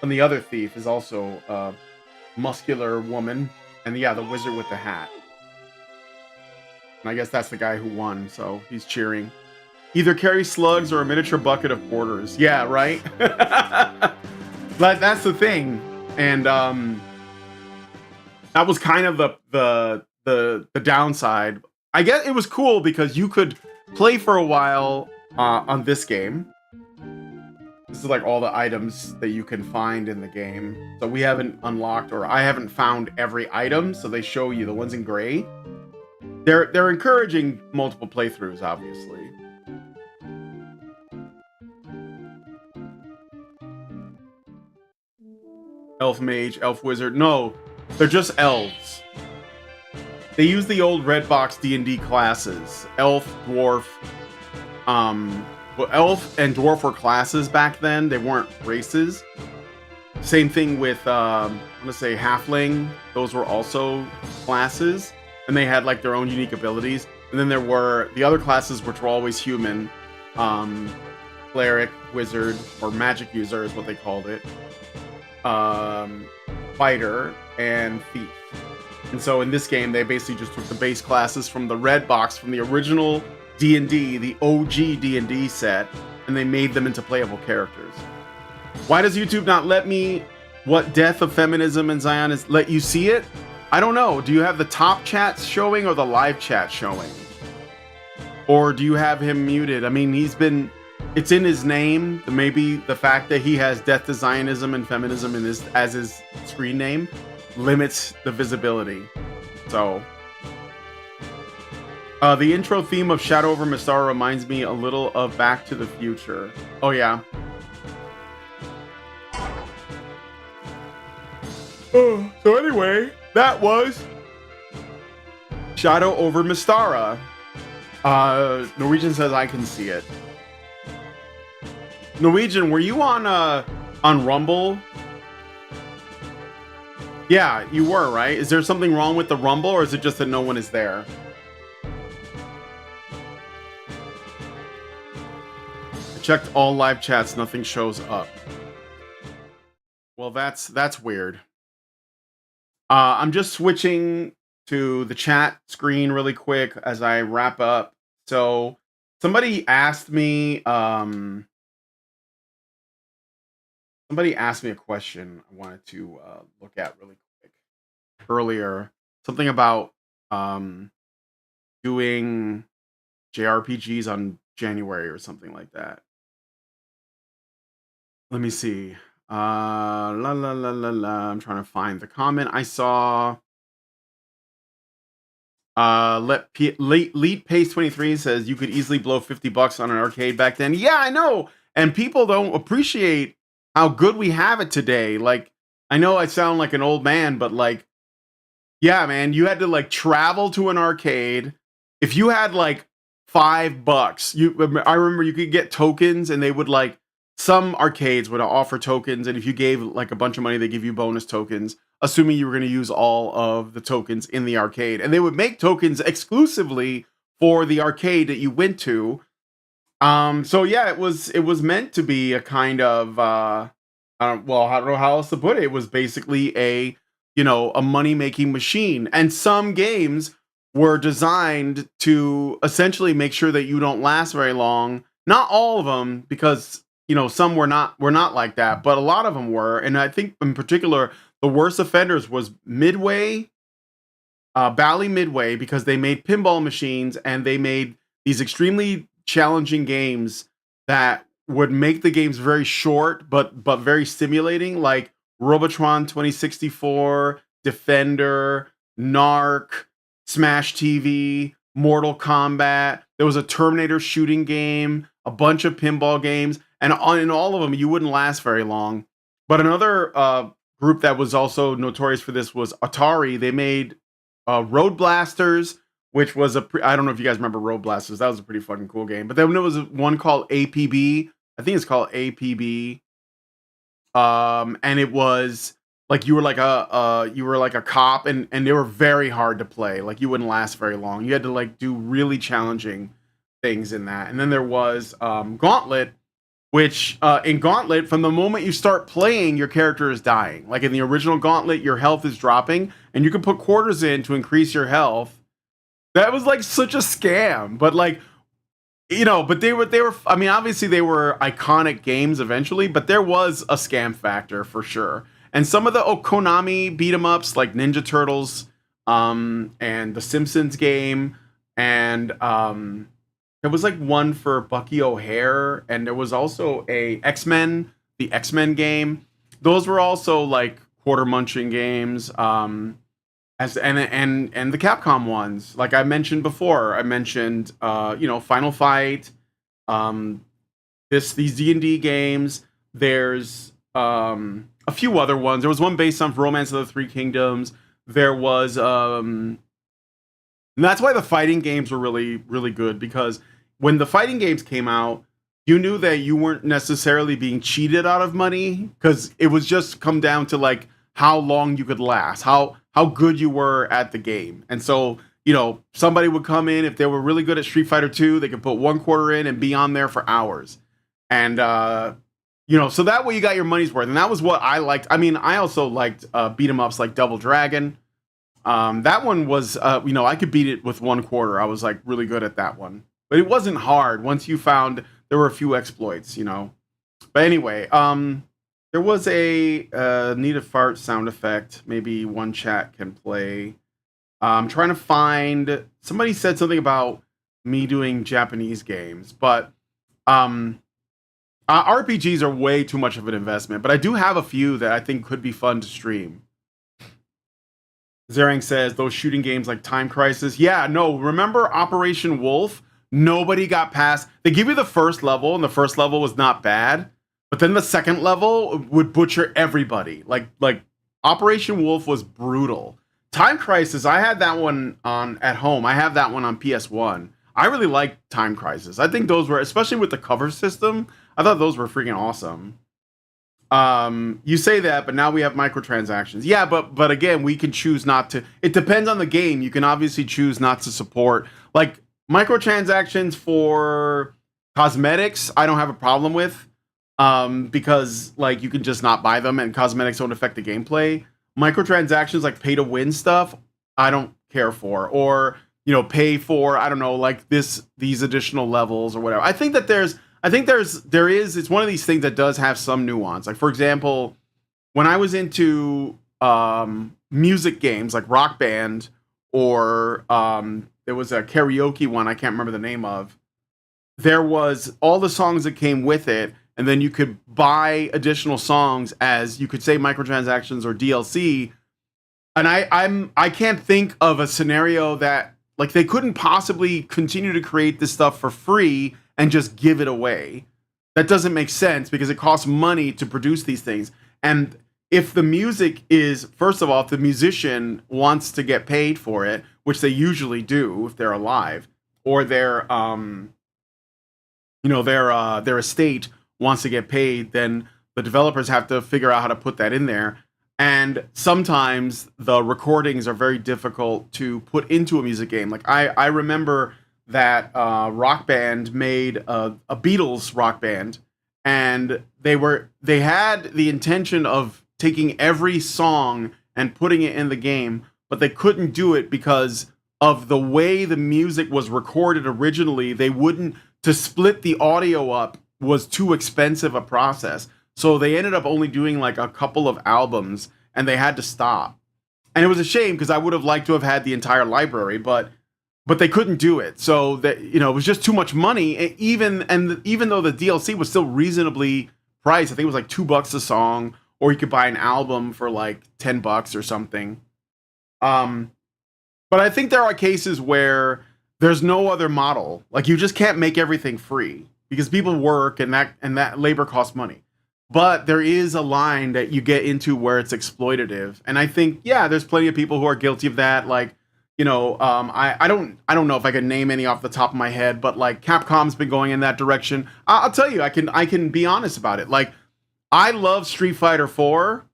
And the other thief is also a muscular woman. And yeah, the wizard with the hat. And I guess that's the guy who won, so he's cheering. Either carry slugs or a miniature bucket of quarters. Yeah, right? But that's the thing. And that was kind of the downside. I guess it was cool because you could play for a while on this game. This is like all the items that you can find in the game. So we haven't unlocked, or I haven't found every item, so they show you the ones in gray. They're encouraging multiple playthroughs, obviously. Elf mage, elf wizard. No, they're just elves. They use the old red box D&D classes. Elf, dwarf. Well, elf and dwarf were classes back then. They weren't races. Same thing with, I'm gonna say halfling. Those were also classes. And they had like their own unique abilities. And then there were the other classes, which were always human. Cleric, wizard, or magic user is what they called it. Fighter, and thief. And so in this game, they basically just took the base classes from the red box, from the original D&D, the OG D&D set, and they made them into playable characters. Why does YouTube not let me, what death of feminism in Zion is, let you see it? I don't know. Do you have the top chats showing or the live chat showing? Or do you have him muted? I mean, it's in his name. Maybe the fact that he has death to Zionism and feminism as his screen name limits the visibility. So the intro theme of Shadow Over Mystara reminds me a little of Back to the Future. Oh yeah. So anyway, that was Shadow Over Mystara. Norwegian says I can see it. Norwegian, were you on Rumble? Yeah, you were, right? Is there something wrong with the Rumble, or is it just that no one is there? I checked all live chats, nothing shows up. Well, that's weird. I'm just switching to the chat screen really quick as I wrap up. So somebody asked me a question I wanted to look at really quick earlier. Something about doing JRPGs on January or something like that. Let me see. I'm trying to find the comment. I saw Lead Pace 23 says you could easily blow $50 on an arcade back then. Yeah, I know. And people don't appreciate how good we have it today. Like, I know I sound like an old man, but like, yeah, man, you had to like travel to an arcade. If you had like $5, I remember you could get tokens, and they would like, some arcades would offer tokens, and if you gave like a bunch of money, they give you bonus tokens, assuming you were going to use all of the tokens in the arcade. And they would make tokens exclusively for the arcade that you went to. So yeah, it was meant to be a kind of well, I don't know how else to put it. It was basically a money-making machine. And some games were designed to essentially make sure that you don't last very long. Not all of them, because some were not like that, but a lot of them were. And I think in particular, the worst offenders was Midway, Bally Midway, because they made pinball machines, and they made these extremely challenging games that would make the games very short, but very stimulating, like Robotron 2064, Defender, Narc, Smash TV, Mortal Kombat, There was a Terminator shooting game, a bunch of pinball games, and in all of them, you wouldn't last very long. But another group that was also notorious for this was Atari. They made Road Blasters, which was I don't know if you guys remember Road Blasters. That was a pretty fucking cool game. But then there was one called APB. I think it's called APB. And it was like you were like a cop, and they were very hard to play. Like you wouldn't last very long. You had to like do really challenging things in that. And then there was Gauntlet, which in Gauntlet, from the moment you start playing, your character is dying. Like in the original Gauntlet, your health is dropping, and you can put quarters in to increase your health. That was like such a scam, but like, you know, but they were, I mean, obviously they were iconic games eventually, but there was a scam factor for sure. And some of the Konami beat 'em ups like Ninja Turtles, and the Simpsons game, and there was like one for Bucky O'Hare, and there was also the X-Men game. Those were also like quarter munching games. And the Capcom ones, like I mentioned before, Final Fight, these D&D games. There's a few other ones. There was one based on Romance of the Three Kingdoms. There was and that's why the fighting games were really, really good, because when the fighting games came out, you knew that you weren't necessarily being cheated out of money, because it was just come down to like how long you could last, how good you were at the game. And so, you know, somebody would come in, if they were really good at Street Fighter 2, they could put one quarter in and be on there for hours. And, so that way you got your money's worth. And that was what I liked. I mean, I also liked beat 'em ups like Double Dragon. That one was, I could beat it with one quarter. I was like really good at that one. But it wasn't hard once you found there were a few exploits, you know. But anyway, there was a need a fart sound effect. Maybe one chat can play. I'm trying to find. Somebody said something about me doing Japanese games, but RPGs are way too much of an investment. But I do have a few that I think could be fun to stream. Zerang says those shooting games like Time Crisis. Yeah, no. Remember Operation Wolf? Nobody got past. They give you the first level, and the first level was not bad. But then the second level would butcher everybody. Like Operation Wolf was brutal. Time Crisis, I had that one at home. I have that one on PS1. I really liked Time Crisis. I think those were, especially with the cover system, I thought those were freaking awesome. You say that, but now we have microtransactions. Yeah, but again, we can choose not to. It depends on the game. You can obviously choose not to support like microtransactions for cosmetics. I don't have a problem with. Because like you can just not buy them and cosmetics don't affect the gameplay. Microtransactions like pay to win stuff, I don't care for. Or, pay for, I don't know, like these additional levels or whatever. I think there is, it's one of these things that does have some nuance. Like for example, when I was into music games like Rock Band, or there was a karaoke one I can't remember the name of. There was all the songs that came with it. And then you could buy additional songs as, you could say, microtransactions or DLC. And I can't think of a scenario that, like, they couldn't possibly continue to create this stuff for free and just give it away. That doesn't make sense, because it costs money to produce these things. And if the music is, first of all, if the musician wants to get paid for it, which they usually do if they're alive, or their estate wants to get paid, then the developers have to figure out how to put that in there. And sometimes the recordings are very difficult to put into a music game. Like I remember that Rock Band made a Beatles rock band, and they had the intention of taking every song and putting it in the game, but they couldn't do it because of the way the music was recorded originally. They wouldn't, to split the audio up was too expensive a process. So they ended up only doing like a couple of albums, and they had to stop. And it was a shame, because I would have liked to have had the entire library, but they couldn't do it. So that, it was just too much money. Even though the DLC was still reasonably priced, I think it was like $2 a song, or you could buy an album for like $10 or something. But I think there are cases where there's no other model. Like you just can't make everything free because people work and that labor costs money. But there is a line that you get into where it's exploitative, and I think there's plenty of people who are guilty of that. Like, I don't know if I can name any off the top of my head, but like Capcom's been going in that direction. I'll tell you, I can be honest about it. Like, I love Street Fighter 4,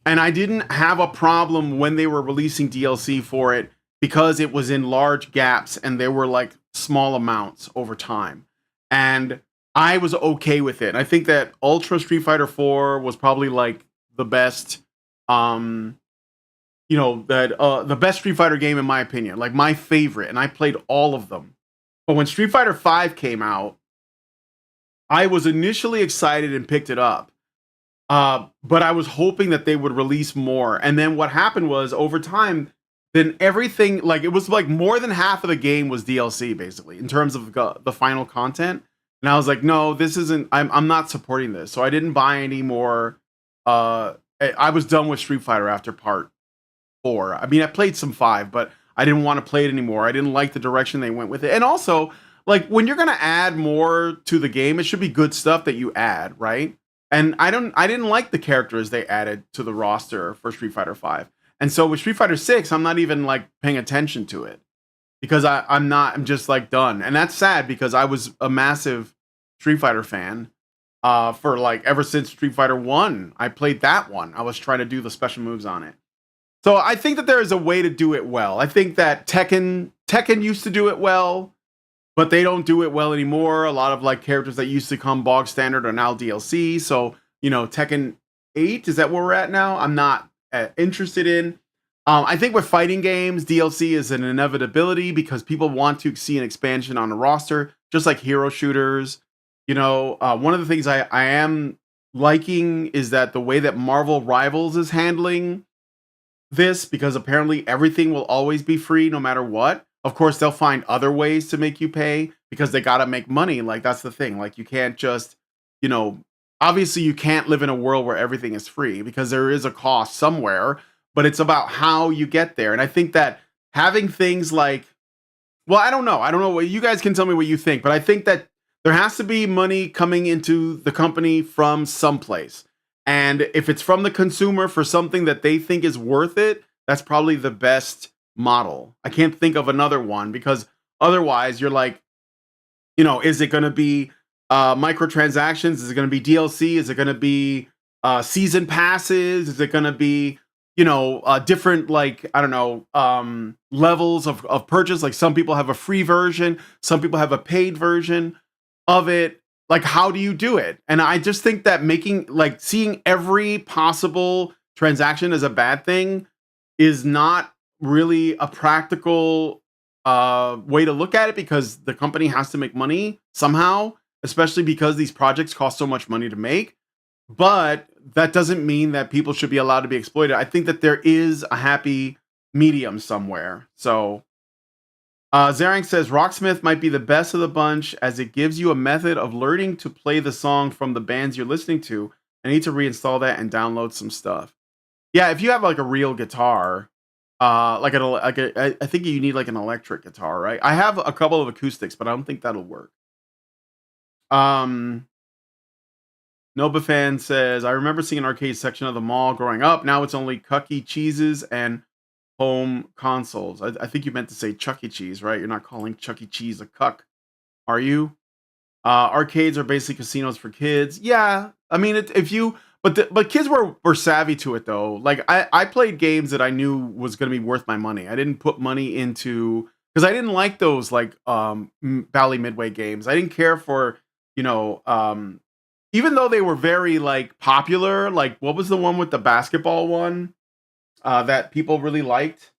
and I didn't have a problem when they were releasing DLC for it because it was in large gaps and there were like small amounts over time. And I was okay with it. I think that Ultra Street Fighter 4 was probably like the best, the best Street Fighter game in my opinion, like my favorite, and I played all of them. But when Street Fighter 5 came out, I was initially excited and picked it up. But I was hoping that they would release more. And then what happened was over time, then everything, like it was like more than half of the game was DLC basically in terms of the final content. And I was like, no, this isn't, I'm not supporting this. So I didn't buy any more. I was done with Street Fighter after part 4. I mean, I played some 5, but I didn't want to play it anymore. I didn't like the direction they went with it. And also, like when you're going to add more to the game, it should be good stuff that you add, right? And I didn't like the characters they added to the roster for Street Fighter 5. And so with Street Fighter 6, I'm not even like paying attention to it because I'm just like done. And that's sad because I was a massive Street Fighter fan for like ever since Street Fighter 1. I played that one. I was trying to do the special moves on it. So I think that there is a way to do it well. I think that Tekken used to do it well, but they don't do it well anymore. A lot of like characters that used to come bog standard are now DLC. So, Tekken 8, is that where we're at now? I'm not interested in. I think with fighting games, DLC is an inevitability because people want to see an expansion on the roster, just like hero shooters. One of the things I am liking is that the way that Marvel Rivals is handling this, because apparently everything will always be free no matter what. Of course, they'll find other ways to make you pay because they got to make money. Like, that's the thing. Like, you can't just, obviously you can't live in a world where everything is free because there is a cost somewhere, but it's about how you get there. And I think that having things like, well, I don't know what you guys can tell me what you think, but I think that there has to be money coming into the company from someplace. And if it's from the consumer for something that they think is worth it, that's probably the best model. I can't think of another one because otherwise you're like, is it going to be microtransactions? Is it going to be DLC? Is it going to be season passes? Is it going to be, different, like, I don't know, levels of purchase? Like some people have a free version, some people have a paid version of it. Like, how do you do it? And I just think that seeing every possible transaction as a bad thing is not really a practical way to look at it because the company has to make money somehow, especially because these projects cost so much money to make. But that doesn't mean that people should be allowed to be exploited. I think that there is a happy medium somewhere. So Zarang says Rocksmith might be the best of the bunch as it gives you a method of learning to play the song from the bands you're listening to. I need to reinstall that and download some stuff. Yeah, if you have like a real guitar, I think you need like an electric guitar, right? I have a couple of acoustics, but I don't think that'll work. Nobafan says, I remember seeing an arcade section of the mall growing up. Now it's only Cucky Cheeses and home consoles. I think you meant to say Chuck E. Cheese, right? You're not calling Chuck E. Cheese a cuck, are you? Arcades are basically casinos for kids. Yeah, I mean, but kids were savvy to it though. Like I played games that I knew was going to be worth my money. I didn't put money into because I didn't like those like Bally Midway games. I didn't care for even though they were very like popular. Like what was the one with the basketball one? That people really liked,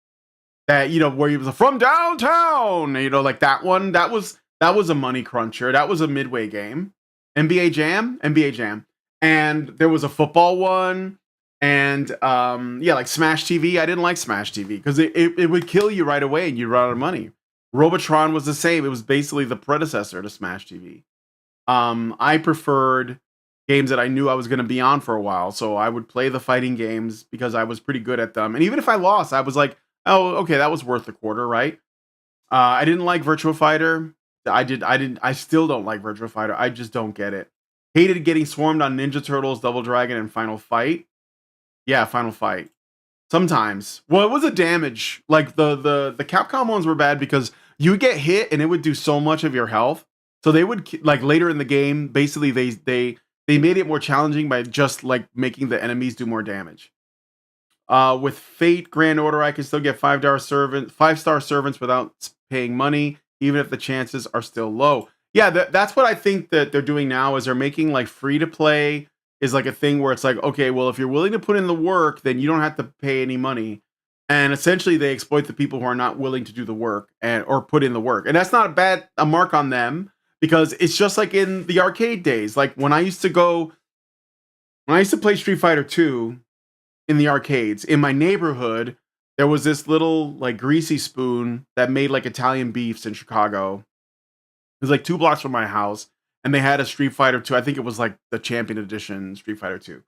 that where he was from downtown, like that one. That was a money cruncher. That was a Midway game. NBA Jam, and there was a football one, and like Smash TV. I didn't like Smash TV because it would kill you right away and you'd run out of money. Robotron was the same. It was basically the predecessor to Smash TV. I preferred games that I knew I was going to be on for a while. So I would play the fighting games because I was pretty good at them. And even if I lost, I was like, oh, okay, that was worth the quarter, right? I didn't like Virtua Fighter. I still don't like Virtua Fighter. I just don't get it. Hated getting swarmed on Ninja Turtles, Double Dragon, and Final Fight. Yeah, Final Fight. Sometimes. Well, it was a damage. Like the Capcom ones were bad because you would get hit and it would do so much of your health. So they would like later in the game, basically they made it more challenging by just like making the enemies do more damage. With Fate Grand Order, I can still get 5-star servants without paying money, even if the chances are still low. Yeah, that's what I think that they're doing now. Is they're making like free to play is like a thing where it's like, okay, well, if you're willing to put in the work, then you don't have to pay any money. And essentially, they exploit the people who are not willing to do the work or put in the work. And that's not a mark on them because it's just like in the arcade days. Like when I used to play Street Fighter 2 in the arcades in my neighborhood, there was this little like greasy spoon that made like Italian beefs in Chicago. It was like 2 blocks from my house, and they had a Street Fighter 2. I think it was like the Champion Edition Street Fighter 2.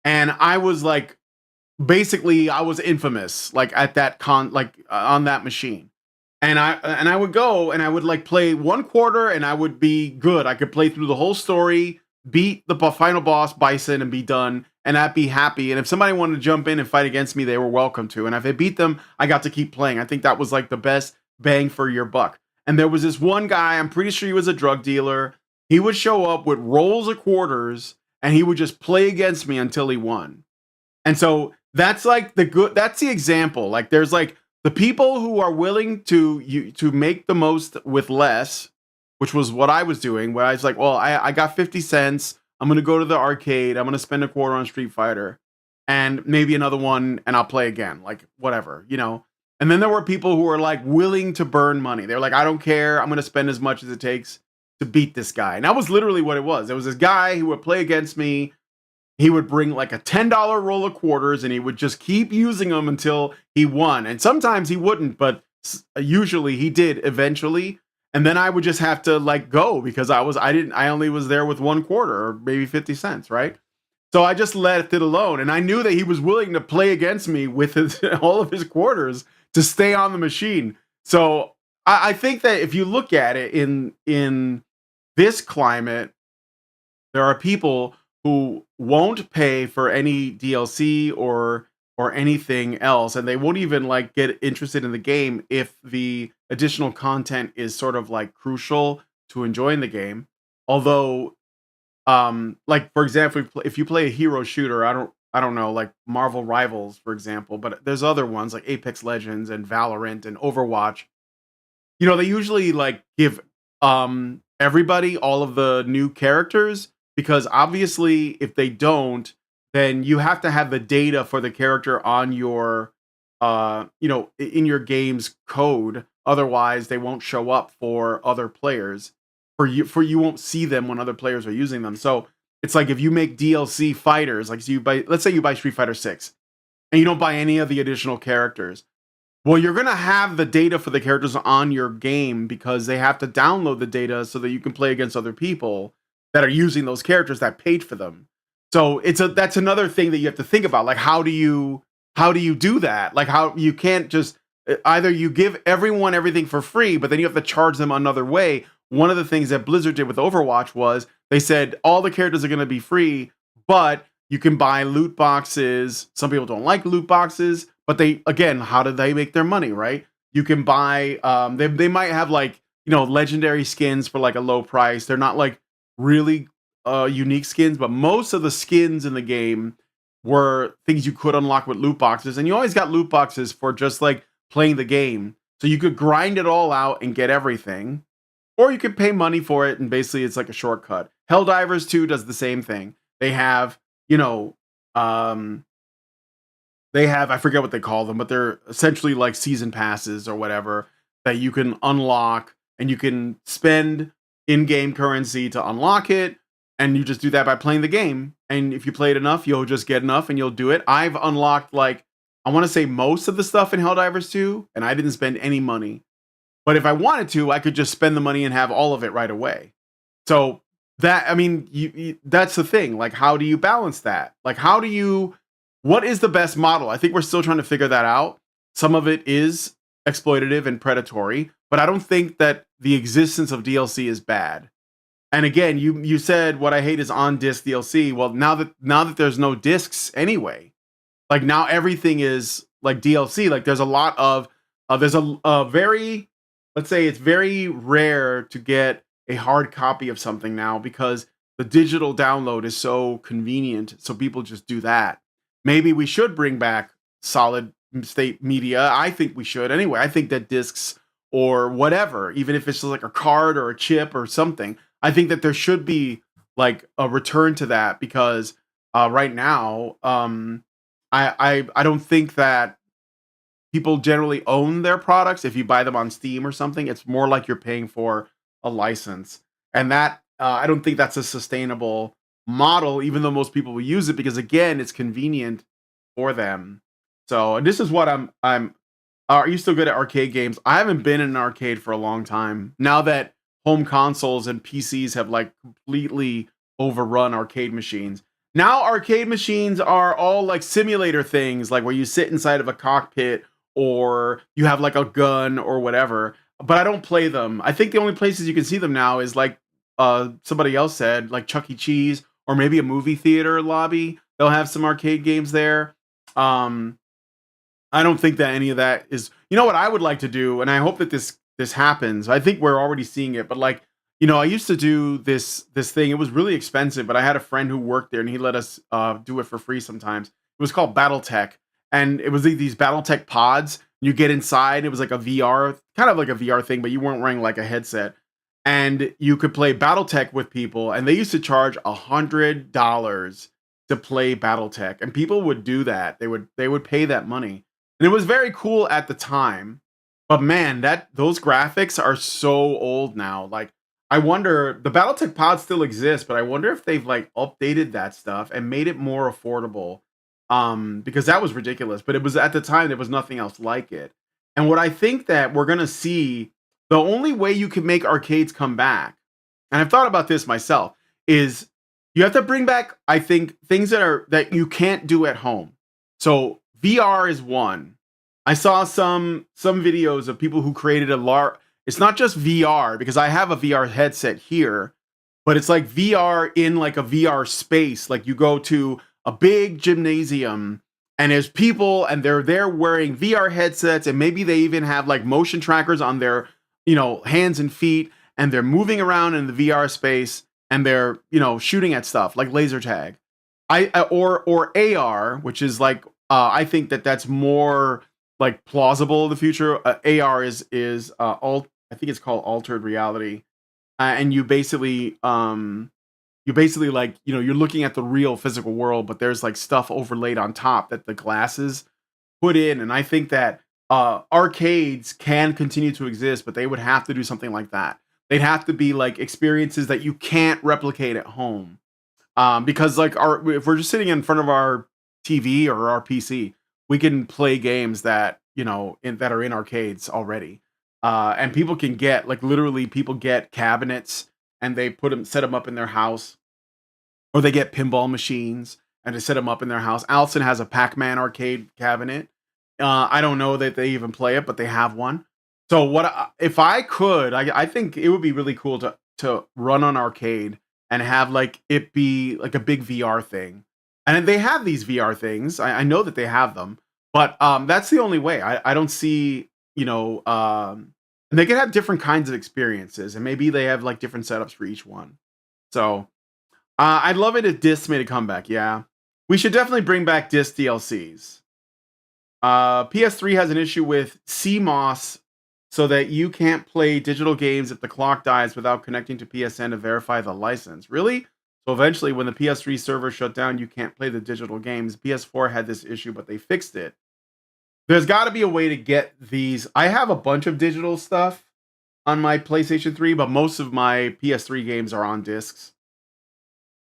And I was like, basically, I was infamous like at that on that machine. And I would go and I would like play 1/4 and I would be good. I could play through the whole story, beat the final boss Bison and be done, and I'd be happy. And if somebody wanted to jump in and fight against me, they were welcome to. And if I beat them, I got to keep playing. I think that was like the best bang for your buck. And there was this one guy, I'm pretty sure he was a drug dealer. He would show up with rolls of quarters and he would just play against me until he won. And so that's like that's the example. Like there's like the people who are willing to make the most with less, which was what I was doing, where I was like, well, I got 50 cents. I'm going to go to the arcade. I'm going to spend a quarter on Street Fighter and maybe another one and I'll play again, like whatever, you know? And then there were people who were like willing to burn money. They're like, I don't care. I'm going to spend as much as it takes to beat this guy. And that was literally what it was. There was this guy who would play against me. He would bring like a $10 roll of quarters and he would just keep using them until he won. And sometimes he wouldn't, but usually he did eventually. And then I would just have to like go because I only was there with 1/4 or maybe 50 cents, right? So I just left it alone. And I knew that he was willing to play against me with all of his quarters to stay on the machine. So I think that if you look at it in this climate, there are people who won't pay for any DLC or anything else, and they won't even like get interested in the game if the additional content is sort of like crucial to enjoying the game. Although, like for example, if you play a hero shooter, I don't know, like Marvel Rivals, for example, but there's other ones like Apex Legends and Valorant and Overwatch. You know, they usually like give everybody all of the new characters because obviously if they don't, then you have to have the data for the character on your in your game's code. Otherwise, they won't show up for other players. You won't see them when other players are using them. So it's like if you make DLC fighters, like let's say you buy Street Fighter 6 and you don't buy any of the additional characters. Well, you're going to have the data for the characters on your game because they have to download the data so that you can play against other people that are using those characters that paid for them. So that's another thing that you have to think about. Like, how do you do that? Like, how you can't just either you give everyone everything for free, but then you have to charge them another way. One of the things that Blizzard did with Overwatch was they said all the characters are going to be free, but you can buy loot boxes. Some people don't like loot boxes, but how do they make their money, right? You can buy, they might have like, legendary skins for like a low price. They're not like really unique skins, but most of the skins in the game were things you could unlock with loot boxes. And you always got loot boxes for just like playing the game. So you could grind it all out and get everything. Or you could pay money for it and basically it's like a shortcut. Helldivers 2 does the same thing. They have, I forget what they call them, but they're essentially like season passes or whatever that you can unlock and you can spend in-game currency to unlock it. And you just do that by playing the game. And if you play it enough, you'll just get enough and you'll do it. I've unlocked like, I want to say most of the stuff in Helldivers 2, and I didn't spend any money. But if I wanted to, I could just spend the money and have all of it right away. So that's the thing. Like, how do you balance that? Like, what is the best model? I think we're still trying to figure that out. Some of it is exploitative and predatory, but I don't think that the existence of DLC is bad. And again, you said what I hate is on disc DLC. Well, now that there's no discs anyway, like now everything is like DLC. Like there's a lot of there's a very, let's say it's very rare to get a hard copy of something now because the digital download is so convenient. So people just do that. Maybe we should bring back solid state media. I think we should anyway. I think that discs or whatever, even if it's just like a card or a chip or something, I think that there should be like a return to that because right now, I don't think that people generally own their products. If you buy them on Steam or something, it's more like you're paying for a license, and that I don't think that's a sustainable model. Even though most people will use it because again, it's convenient for them. So, and this is what I'm. Are you still good at arcade games? I haven't been in an arcade for a long time. Now that home consoles and PCs have like completely overrun arcade machines. Now arcade machines are all like simulator things, like where you sit inside of a cockpit or you have like a gun or whatever. But I don't play them. I think the only places you can see them now is like somebody else said, like Chuck E. Cheese or maybe a movie theater lobby. They'll have some arcade games there. I don't think that any of that is. You know what I would like to do, and I hope that this happens. I think we're already seeing it, but like, you know, I used to do this thing. It was really expensive, but I had a friend who worked there, and he let us do it for free sometimes. It was called BattleTech, and it was these BattleTech pods. You get inside. It was like a VR, kind of like a VR thing, but you weren't wearing like a headset, and you could play BattleTech with people. And they used to charge $100 to play BattleTech, and people would do that. They would pay that money, and it was very cool at the time. But man, those graphics are so old now. Like, I wonder, the BattleTech pods still exist, but I wonder if they've like updated that stuff and made it more affordable. Because that was ridiculous. But it was at the time there was nothing else like it. And what I think that we're gonna see, the only way you can make arcades come back, and I've thought about this myself, is you have to bring back, I think, things that you can't do at home. So VR is one. I saw some videos of people who created it's not just VR because I have a VR headset here, but it's like VR in like a VR space. Like you go to a big gymnasium and there's people and they're there wearing VR headsets and maybe they even have like motion trackers on their, hands and feet and they're moving around in the VR space and they're, shooting at stuff like laser tag. Or AR, which is like I think that's more like plausible in the future. AR is I think it's called altered reality, and you basically like you're looking at the real physical world, but there's like stuff overlaid on top that the glasses put in, and I think that arcades can continue to exist, but they would have to do something like that. They'd have to be like experiences that you can't replicate at home, because like if we're just sitting in front of our TV or our PC, we can play games that that are in arcades already, and people can get like literally people get cabinets and they set them up in their house, or they get pinball machines and they set them up in their house. Allison has a Pac-Man arcade cabinet. I don't know that they even play it, but they have one. So if I could, I think it would be really cool to run an arcade and have like it be like a big VR thing. And they have these VR things. I know that they have them, but that's the only way. I don't see, and they can have different kinds of experiences, and maybe they have like different setups for each one. So I'd love it if discs made a comeback. Yeah, we should definitely bring back disc DLCs. PS3 has an issue with CMOS, so that you can't play digital games if the clock dies without connecting to PSN to verify the license. Really? So eventually, when the PS3 server shut down, you can't play the digital games. PS4 had this issue, but they fixed it. There's got to be a way to get these. I have a bunch of digital stuff on my PlayStation 3, but most of my PS3 games are on discs.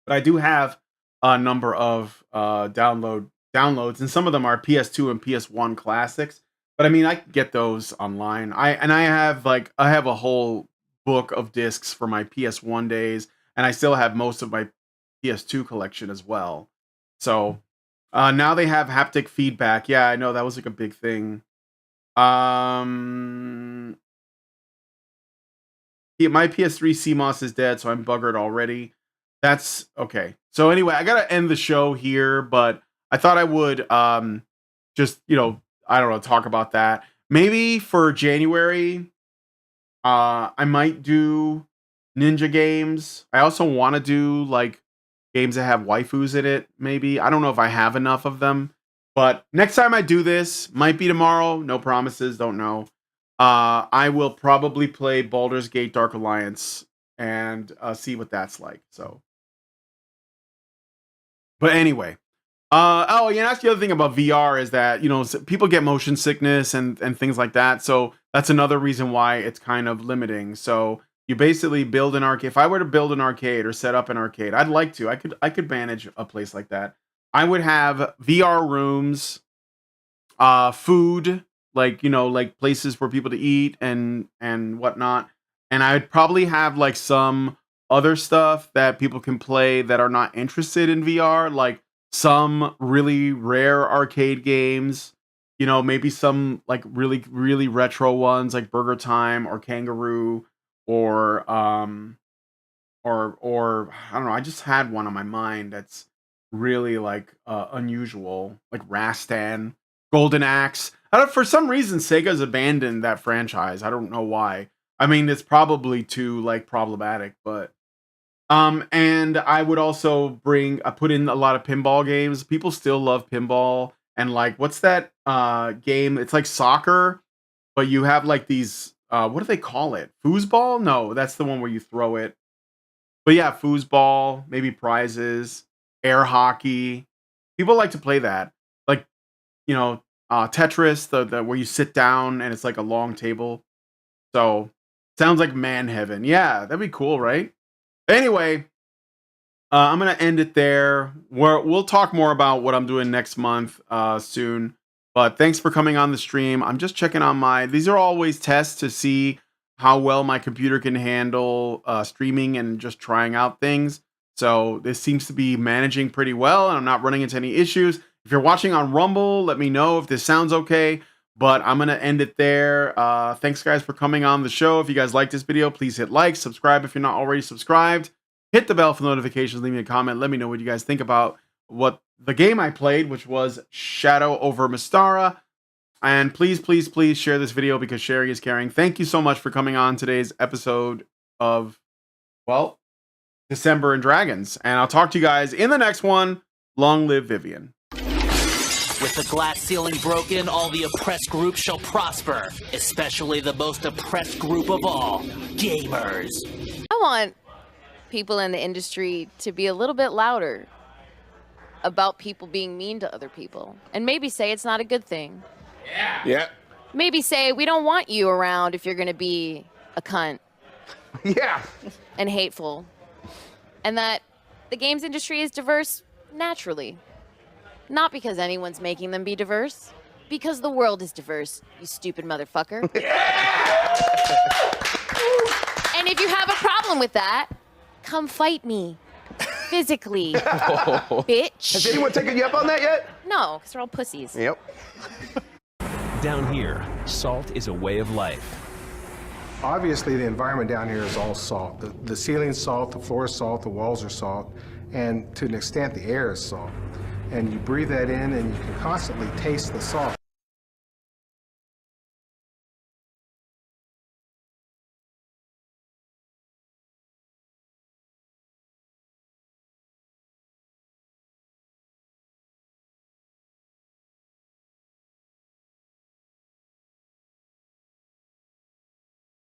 But I do have a number of downloads, and some of them are PS2 and PS1 classics. But I mean, I can get those online. I have a whole book of discs for my PS1 days. And I still have most of my PS2 collection as well. So now they have haptic feedback. Yeah, I know that was like a big thing. Yeah, my PS3 CMOS is dead, so I'm buggered already. That's okay. So anyway, I gotta end the show here, but I thought I would just, I don't know, talk about that. Maybe for January, I might do ninja games. I also want to do like games that have waifus in it, maybe. I don't know if I have enough of them. But next time I do this, might be tomorrow, no promises, don't know. I will probably play Baldur's Gate Dark Alliance and see what that's like. So, but anyway, oh yeah, that's the other thing about VR is that people get motion sickness and things like that. So that's another reason why it's kind of limiting. So you basically build an arcade. If I were to build an arcade or set up an arcade, I'd like to. I could manage a place like that. I would have VR rooms, food, like places for people to eat and whatnot. And I'd probably have like some other stuff that people can play that are not interested in VR, like some really rare arcade games, maybe some like really, really retro ones like Burger Time or Kangaroo or I don't know. I just had one on my mind that's really like unusual, like Rastan, Golden Axe. For some reason, Sega's abandoned that franchise. I don't know why. I mean, it's probably too like problematic, but and I would also put in a lot of pinball games. People still love pinball, and like what's that game? It's like soccer, but you have like these what do they call it? Foosball? No, that's the one where you throw it. But yeah, foosball, maybe prizes, air hockey. People like to play that. Like, Tetris, the where you sit down and it's like a long table. So sounds like man heaven. Yeah, that'd be cool, right? Anyway, I'm gonna end it there. We'll talk more about what I'm doing next month soon. But thanks for coming on the stream. I'm just checking on these are always tests to see how well my computer can handle streaming and just trying out things. So this seems to be managing pretty well, and I'm not running into any issues. If you're watching on Rumble, let me know if this sounds okay. But I'm going to end it there. Thanks, guys, for coming on the show. If you guys like this video, please hit like, subscribe if you're not already subscribed. Hit the bell for notifications. Leave me a comment. Let me know what you guys think about what the game I played, which was Shadow Over Mystara. And please, please, please share this video because sharing is caring. Thank you so much for coming on today's episode of, December and Dragons. And I'll talk to you guys in the next one. Long live Vivian. With the glass ceiling broken, all the oppressed groups shall prosper, especially the most oppressed group of all, gamers. I want people in the industry to be a little bit louder about people being mean to other people, and maybe say it's not a good thing. Yeah. Maybe say we don't want you around if you're going to be a cunt. Yeah. And hateful. And that the games industry is diverse naturally. Not because anyone's making them be diverse. Because the world is diverse, you stupid motherfucker. And if you have a problem with that, come fight me. Physically. Bitch. Has anyone taken you up on that yet? No, because they're all pussies. Yep. Down here, salt is a way of life. Obviously, the environment down here is all salt. The ceiling's salt, the floor is salt, the walls are salt, and to an extent, the air is salt. And you breathe that in, and you can constantly taste the salt.